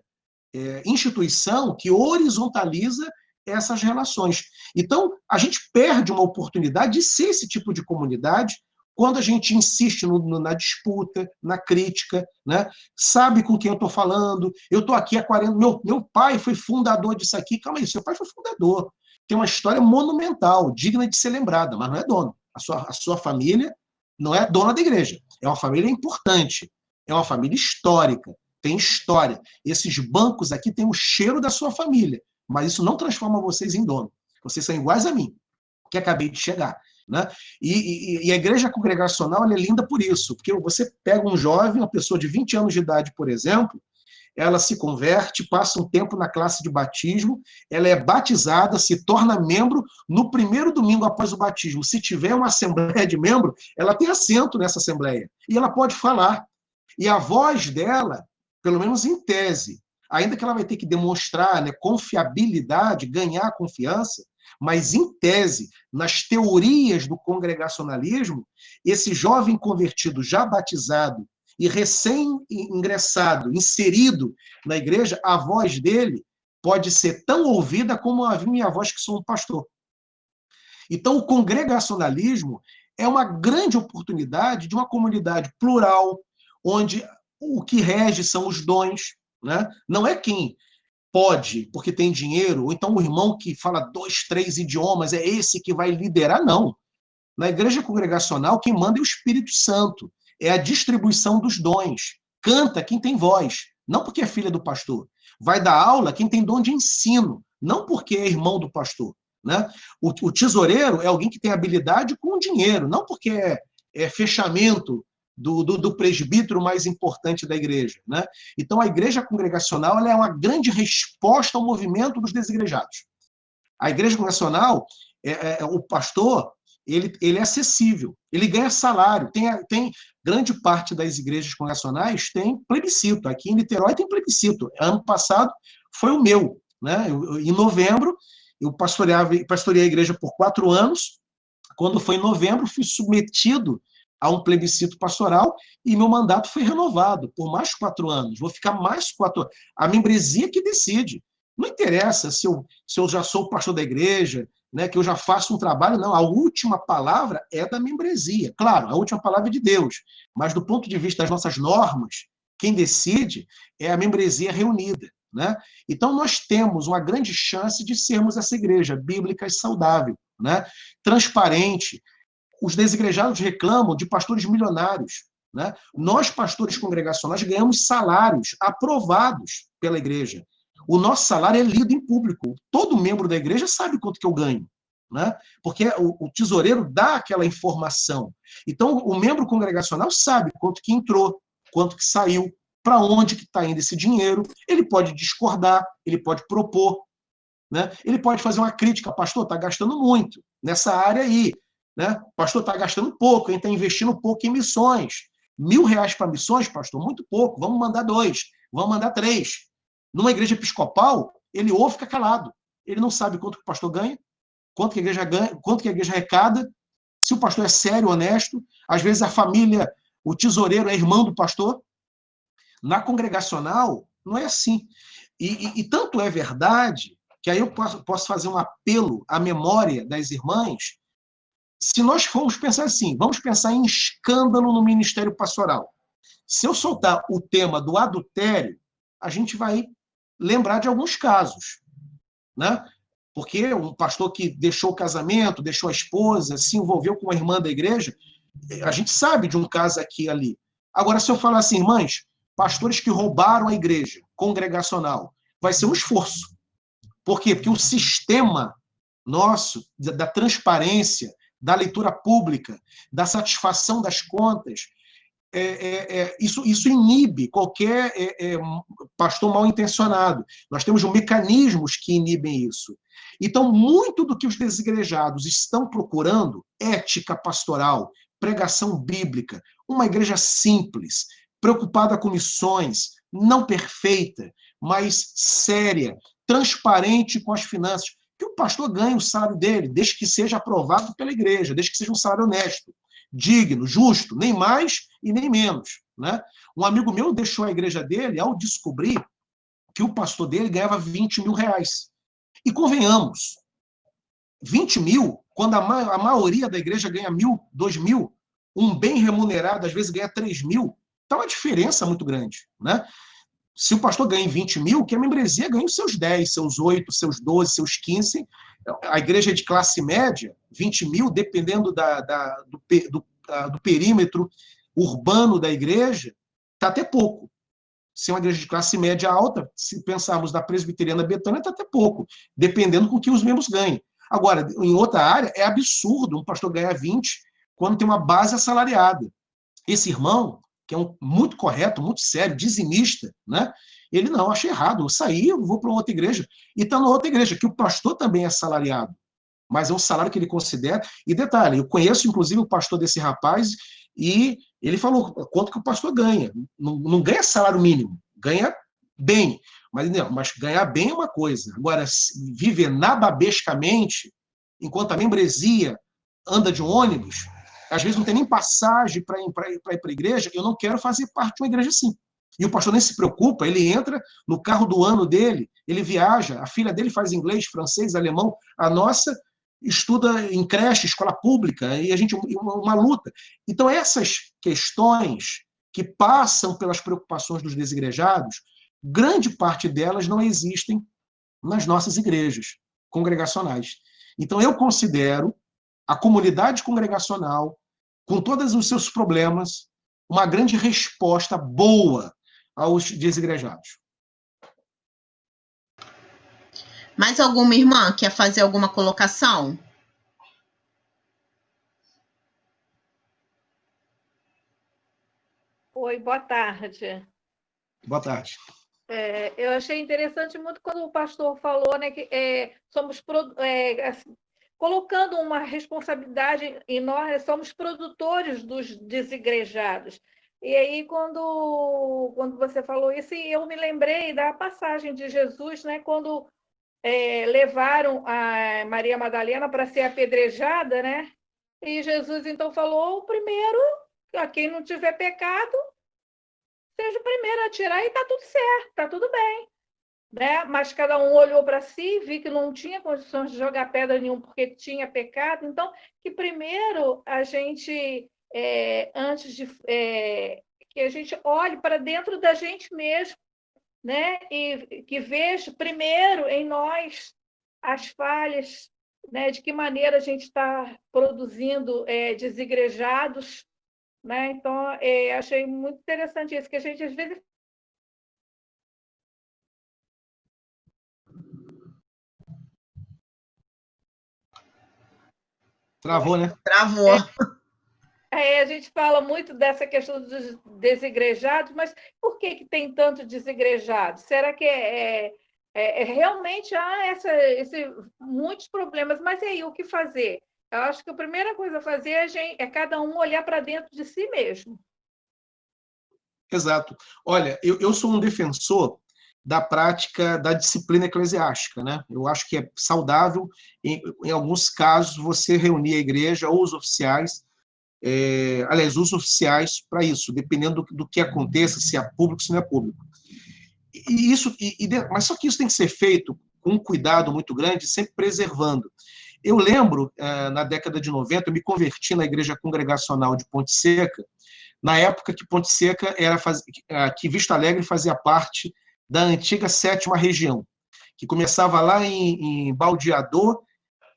instituição que horizontaliza essas relações. Então, a gente perde uma oportunidade de ser esse tipo de comunidade quando a gente insiste na disputa, na crítica, né? Sabe com quem eu estou falando, eu estou aqui há 40... Meu pai foi fundador disso aqui. Calma aí, seu pai foi fundador. Tem uma história monumental, digna de ser lembrada, mas não é dono. A sua família não é dona da igreja. É uma família importante, é uma família histórica, tem história. Esses bancos aqui têm o cheiro da sua família, mas isso não transforma vocês em dono. Vocês são iguais a mim, que acabei de chegar. Né? E a igreja congregacional é linda por isso, porque você pega um jovem, uma pessoa de 20 anos de idade, por exemplo, ela se converte, passa um tempo na classe de batismo, ela é batizada, se torna membro no primeiro domingo após o batismo. Se tiver uma assembleia de membro, ela tem assento nessa assembleia, e ela pode falar. E a voz dela, pelo menos em tese, ainda que ela vai ter que demonstrar, né, confiabilidade, ganhar confiança, mas, em tese, nas teorias do congregacionalismo, esse jovem convertido, já batizado e recém-ingressado, inserido na igreja, a voz dele pode ser tão ouvida como a minha voz, que sou um pastor. Então, o congregacionalismo é uma grande oportunidade de uma comunidade plural, onde o que rege são os dons, né? Não é quem pode, porque tem dinheiro, ou então o irmão que fala 2, 3 idiomas, é esse que vai liderar, não. Na igreja congregacional, quem manda é o Espírito Santo, é a distribuição dos dons. Canta quem tem voz, não porque é filha do pastor. Vai dar aula quem tem dom de ensino, não porque é irmão do pastor. Né? O tesoureiro é alguém que tem habilidade com o dinheiro, não porque é fechamento do presbítero mais importante da igreja. Né? Então, a igreja congregacional ela é uma grande resposta ao movimento dos desigrejados. A igreja congregacional, o pastor, ele é acessível, ele ganha salário, tem grande parte das igrejas congregacionais tem plebiscito. Aqui em Niterói tem plebiscito. Ano passado foi o meu. Né? Em novembro, eu pastoreei a igreja por 4 anos. Quando foi em novembro, fui submetido a um plebiscito pastoral e meu mandato foi renovado por mais 4 anos. Vou ficar mais 4 anos. A membresia que decide. Não interessa se eu já sou pastor da igreja, né, que eu já faço um trabalho, não. A última palavra é da membresia. Claro, a última palavra é de Deus. Mas do ponto de vista das nossas normas, quem decide é a membresia reunida. Né? Então, nós temos uma grande chance de sermos essa igreja bíblica e saudável, né? Transparente. Os desigrejados reclamam de pastores milionários. Né? Nós, pastores congregacionais, ganhamos salários aprovados pela igreja. O nosso salário é lido em público. Todo membro da igreja sabe quanto que eu ganho. Né? Porque o tesoureiro dá aquela informação. Então, o membro congregacional sabe quanto que entrou, quanto que saiu, para onde que está indo esse dinheiro. Ele pode discordar, ele pode propor. Né? Ele pode fazer uma crítica. Pastor, está gastando muito nessa área aí. Né? Pastor, está gastando pouco, está investindo pouco em missões. R$1.000 para missões, pastor, muito pouco. Vamos mandar 2, vamos mandar 3. Numa igreja episcopal, ele ouve e fica calado. Ele não sabe quanto que o pastor ganha, quanto que a igreja ganha, quanto que a igreja arrecada. se o pastor é sério, honesto, às vezes a família, o tesoureiro é irmão do pastor. Na congregacional, não é assim. E tanto é verdade que aí eu posso fazer um apelo à memória das irmãs. Se nós formos pensar assim, vamos pensar em escândalo no ministério pastoral. Se eu soltar o tema do adultério, a gente vai lembrar de alguns casos, né? Porque um pastor que deixou o casamento, deixou a esposa, se envolveu com uma irmã da igreja, a gente sabe de um caso aqui e ali. Agora, se eu falar assim, irmãs, pastores que roubaram a igreja congregacional, vai ser um esforço. Por quê? Porque o sistema nosso, da transparência, da leitura pública, da satisfação das contas, isso inibe qualquer pastor mal intencionado. Nós temos mecanismos que inibem isso. Então, muito do que os desigrejados estão procurando, ética pastoral, pregação bíblica, uma igreja simples, preocupada com missões, não perfeita, mas séria, transparente com as finanças, que o pastor ganhe o salário dele, desde que seja aprovado pela igreja, desde que seja um salário honesto, digno, justo, nem mais e nem menos, né? Um amigo meu deixou a igreja dele ao descobrir que o pastor dele ganhava 20 mil reais. E convenhamos, 20 mil, quando a maioria da igreja ganha 1.000, 2.000, um bem remunerado às vezes ganha 3 mil, então uma diferença muito grande, né? Se o pastor ganha 20 mil, que a membresia ganha os seus 10, seus 8, seus 12, seus 15. A igreja de classe média, 20 mil, dependendo do perímetro urbano da igreja, está até pouco. Se é uma igreja de classe média alta, se pensarmos na presbiteriana Betânia, está até pouco, dependendo com que os membros ganhem. Agora, em outra área, é absurdo um pastor ganhar 20 quando tem uma base assalariada. Esse irmão, que é muito correto, muito sério, dizimista, né? Ele não, acha errado, eu saí, eu vou para outra igreja. E está na outra igreja, que o pastor também é assalariado, mas é um salário que ele considera. E detalhe, eu conheço, inclusive, o pastor desse rapaz, e ele falou quanto que o pastor ganha. Não ganha salário mínimo, ganha bem. Mas ganhar bem é uma coisa. Agora, viver nababescamente, enquanto a membresia anda de um ônibus, às vezes não tem nem passagem para ir para a igreja, eu não quero fazer parte de uma igreja assim. E o pastor nem se preocupa, ele entra no carro do ano dele, ele viaja, a filha dele faz inglês, francês, alemão, a nossa estuda em creche, escola pública, e a gente uma luta. Então, essas questões que passam pelas preocupações dos desigrejados, grande parte delas não existem nas nossas igrejas congregacionais. Então, eu considero a comunidade congregacional, com todos os seus problemas, uma grande resposta boa aos desigrejados. Mais alguma irmã quer fazer alguma colocação? Oi, boa tarde. Boa tarde. Eu achei interessante muito quando o pastor falou, né, que somos assim, colocando uma responsabilidade em nós, somos produtores dos desigrejados. E aí, quando você falou isso, eu me lembrei da passagem de Jesus, né, quando levaram a Maria Madalena para ser apedrejada, né? E Jesus, então, falou, o primeiro, a quem não tiver pecado, seja o primeiro a atirar e está tudo certo, está tudo bem. Né? Mas cada um olhou para si, viu que não tinha condições de jogar pedra nenhuma porque tinha pecado. Então, que primeiro a gente, antes de... que a gente olhe para dentro da gente mesmo, né? E que veja primeiro em nós as falhas, né? De que maneira a gente está produzindo desigrejados, né? Então, achei muito interessante isso, que a gente às vezes... Travou, né? Travou. A gente fala muito dessa questão dos desigrejados, mas por que tem tanto desigrejados? Será que realmente há muitos problemas? Mas e aí, o que fazer? Eu acho que a primeira coisa a fazer é cada um olhar para dentro de si mesmo. Exato. Olha, eu sou um defensor da prática da disciplina eclesiástica, né? Eu acho que é saudável, em alguns casos, você reunir a igreja ou os oficiais, aliás, os oficiais para isso, dependendo do que aconteça, se é público, se não é público. Mas só que isso tem que ser feito com um cuidado muito grande, sempre preservando. Eu lembro, na década de 90, eu me converti na Igreja Congregacional de Ponte Seca, na época que Ponte Seca que Vista Alegre fazia parte da antiga 7ª região, que começava lá em Baldeador,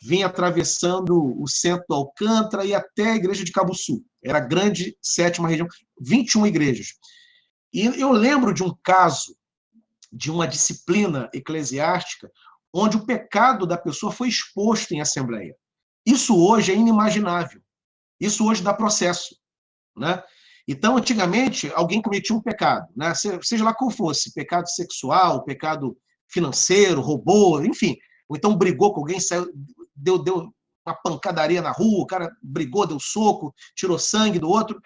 vinha atravessando o centro do Alcântara e até a igreja de Cabo Sul. Era a grande 7ª região, 21 igrejas. E eu lembro de um caso, de uma disciplina eclesiástica, onde o pecado da pessoa foi exposto em assembleia. Isso hoje é inimaginável. Isso hoje dá processo, né? Então, antigamente, alguém cometia um pecado, né? Seja lá qual fosse, pecado sexual, pecado financeiro, roubou, enfim. Ou então brigou com alguém, deu uma pancadaria na rua, o cara brigou, deu soco, tirou sangue do outro.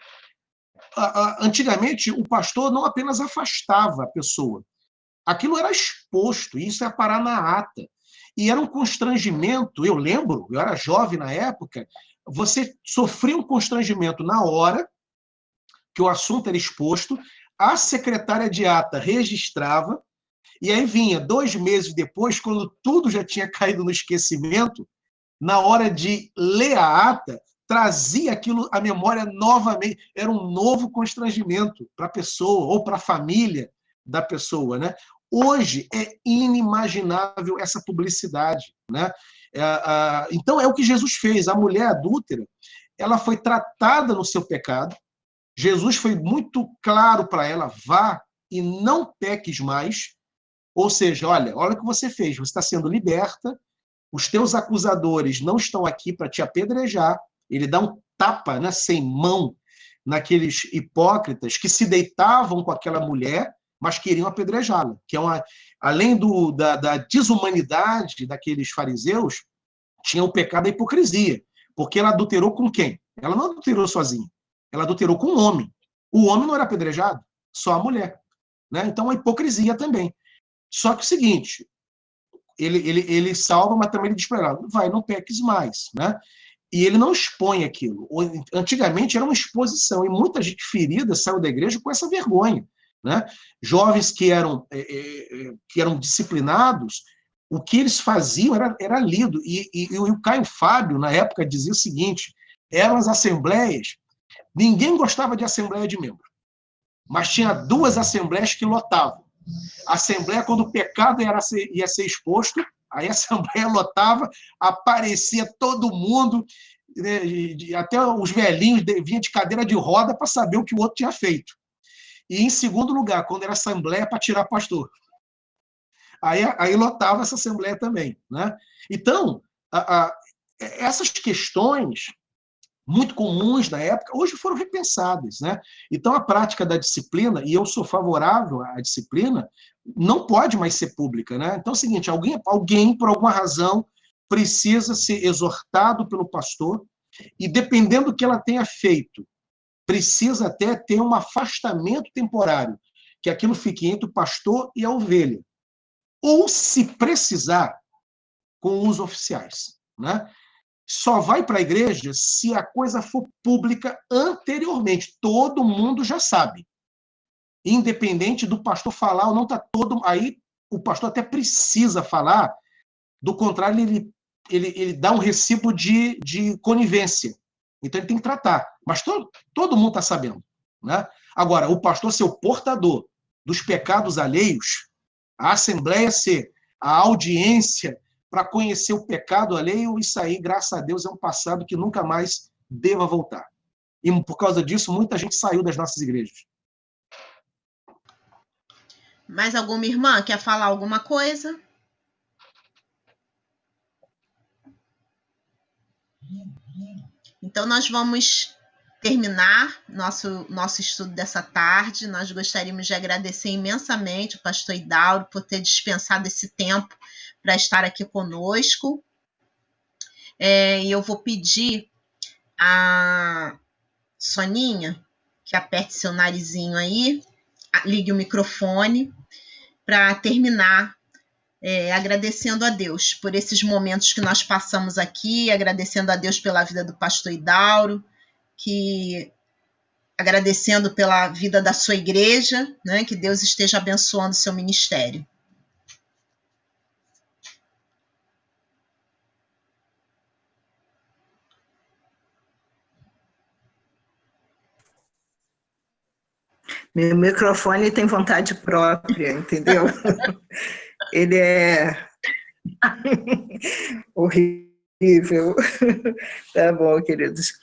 Antigamente, o pastor não apenas afastava a pessoa, aquilo era exposto, e isso ia parar na ata. E era um constrangimento, eu lembro, eu era jovem na época, você sofria um constrangimento na hora que o assunto era exposto, a secretária de ata registrava, e aí vinha 2 meses depois, quando tudo já tinha caído no esquecimento, na hora de ler a ata, trazia aquilo à memória novamente, era um novo constrangimento para a pessoa, ou para a família da pessoa, né? Hoje é inimaginável essa publicidade, né? Então é o que Jesus fez. A mulher adúltera, ela foi tratada no seu pecado. Jesus foi muito claro para ela: vá e não peques mais. Ou seja, olha o que você fez, você está sendo liberta, os teus acusadores não estão aqui para te apedrejar. Ele dá um tapa, né, sem mão naqueles hipócritas que se deitavam com aquela mulher, mas queriam apedrejá-la. Que além da desumanidade daqueles fariseus, tinha o pecado da hipocrisia, porque ela adulterou com quem? Ela não adulterou sozinha, ela adulterou com um homem. O homem não era apedrejado, só a mulher, né? Então, a hipocrisia também. Só que o seguinte, ele salva, mas também ele diz para ela: vai, não peques mais, né? E ele não expõe aquilo. Antigamente era uma exposição, e muita gente ferida saiu da igreja com essa vergonha, né? Jovens que eram disciplinados, o que eles faziam era lido. E o Caio Fábio, na época, dizia o seguinte: eram as assembleias, ninguém gostava de assembleia de membro, mas tinha 2 assembleias que lotavam. A assembleia, quando o pecado ia ser exposto, aí a assembleia lotava, aparecia todo mundo, né, até os velhinhos vinham de cadeira de roda para saber o que o outro tinha feito. E, em segundo lugar, quando era assembleia para tirar pastor. Aí lotava essa assembleia também, né? Então, essas questões muito comuns na época, hoje foram repensadas, né? Então, a prática da disciplina, e eu sou favorável à disciplina, não pode mais ser pública, né? Então é o seguinte: alguém por alguma razão, precisa ser exortado pelo pastor, e dependendo do que ela tenha feito, precisa até ter um afastamento temporário, que aquilo fique entre o pastor e a ovelha. Ou, se precisar, com os oficiais, né? Só vai para a igreja se a coisa for pública anteriormente. Todo mundo já sabe. Independente do pastor falar ou não, está todo. Aí o pastor até precisa falar, do contrário, ele dá um recibo de conivência. Então ele tem que tratar. Mas todo mundo está sabendo, né? Agora, o pastor ser o portador dos pecados alheios, a assembleia ser a audiência para conhecer o pecado alheio, isso aí, graças a Deus, é um passado que nunca mais deva voltar. E, por causa disso, muita gente saiu das nossas igrejas. Mais alguma irmã quer falar alguma coisa? Então, nós vamos terminar nosso estudo dessa tarde. Nós gostaríamos de agradecer imensamente o pastor Hidalgo por ter dispensado esse tempo para estar aqui conosco. E eu vou pedir a Soninha que aperte seu narizinho aí, ligue o microfone, para terminar agradecendo a Deus por esses momentos que nós passamos aqui, agradecendo a Deus pela vida do pastor Idauro, agradecendo pela vida da sua igreja, né? Que Deus esteja abençoando o seu ministério. Meu microfone tem vontade própria, entendeu? Ele é horrível. Tá bom, queridos.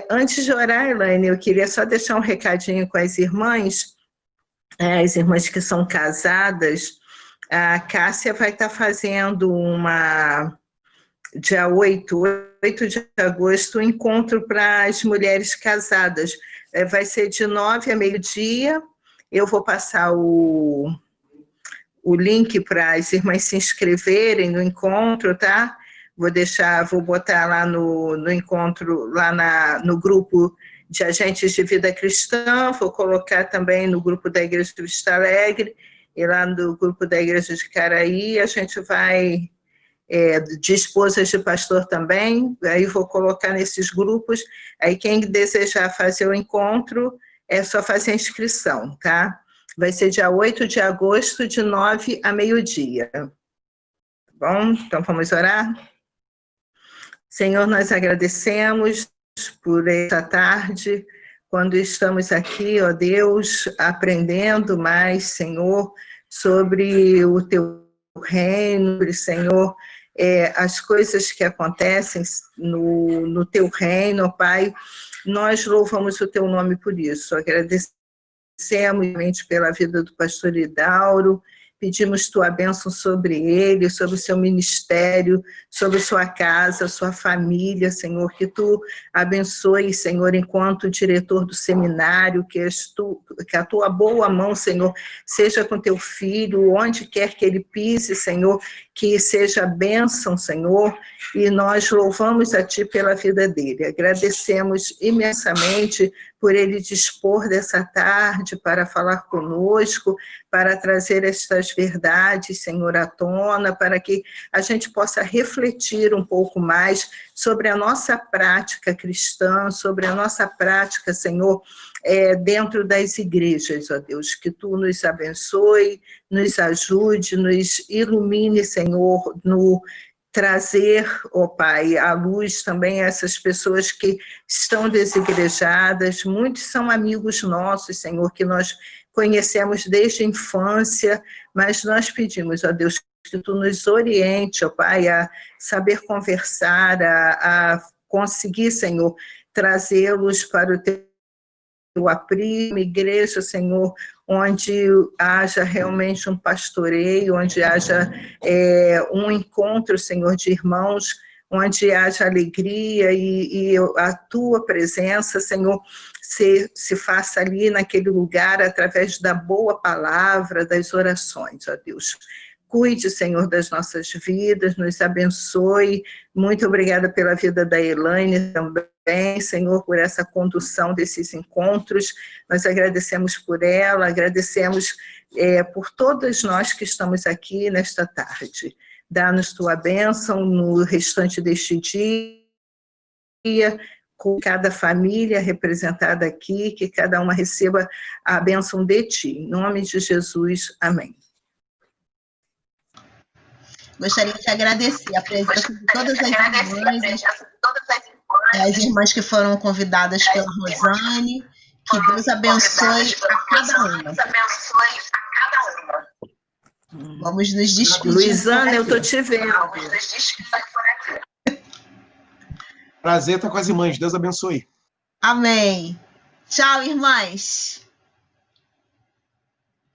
Antes de orar, Elaine, eu queria só deixar um recadinho com as irmãs que são casadas. A Cássia vai estar fazendo dia 8 de agosto, um encontro para as mulheres casadas. Vai ser de 9 a meio-dia. Eu vou passar o link para as irmãs se inscreverem no encontro, tá? Vou botar lá no encontro, lá no grupo de agentes de vida cristã, vou colocar também no grupo da Igreja de Vista Alegre, e lá no grupo da Igreja de Caraí, a gente vai, de esposas de pastor também, aí vou colocar nesses grupos, aí quem desejar fazer o encontro, é só fazer a inscrição, tá? Vai ser dia 8 de agosto, de 9 a meio-dia. Tá bom? Então, vamos orar? Senhor, nós agradecemos por esta tarde, quando estamos aqui, ó Deus, aprendendo mais, Senhor, sobre o Teu reino, Senhor, as coisas que acontecem no Teu reino, ó Pai. Nós louvamos o Teu nome por isso, agradecemos pela vida do pastor Idauro, pedimos tua bênção sobre ele, sobre o seu ministério, sobre sua casa, sua família, Senhor, que tu abençoe, Senhor, enquanto diretor do seminário, que a tua boa mão, Senhor, seja com teu filho, onde quer que ele pise, Senhor, que seja bênção, Senhor, e nós louvamos a ti pela vida dele. Agradecemos imensamente por ele dispor dessa tarde para falar conosco, para trazer estas verdades, Senhor, à tona, para que a gente possa refletir um pouco mais sobre a nossa prática cristã, sobre a nossa prática, Senhor, dentro das igrejas, ó Deus, que tu nos abençoe, nos ajude, nos ilumine, Senhor, no trazer, ó Pai, à luz também essas pessoas que estão desigrejadas, muitos são amigos nossos, Senhor, que nós conhecemos desde a infância, mas nós pedimos, ó Deus, que tu nos oriente, ó Pai, a saber conversar, a conseguir, Senhor, trazê-los para o teu aprimo, igreja, Senhor, onde haja realmente um pastoreio, onde haja um encontro, Senhor, de irmãos, onde haja alegria e a tua presença, Senhor, se faça ali naquele lugar através da boa palavra, das orações, ó Deus. Cuide, Senhor, das nossas vidas, nos abençoe. Muito obrigada pela vida da Elaine também, Senhor, por essa condução desses encontros. Nós agradecemos por ela, agradecemos por todas nós que estamos aqui nesta tarde. Dá-nos tua bênção no restante deste dia, com cada família representada aqui, que cada uma receba a bênção de ti. Em nome de Jesus, amém. Gostaria de agradecer a presença de todas as irmãs, as irmãs que foram convidadas pela Rosane. Que Deus abençoe a cada uma. Vamos nos despedir. Luizana, eu estou te vendo. Prazer estar com as irmãs. Deus abençoe. Amém. Tchau, irmãs.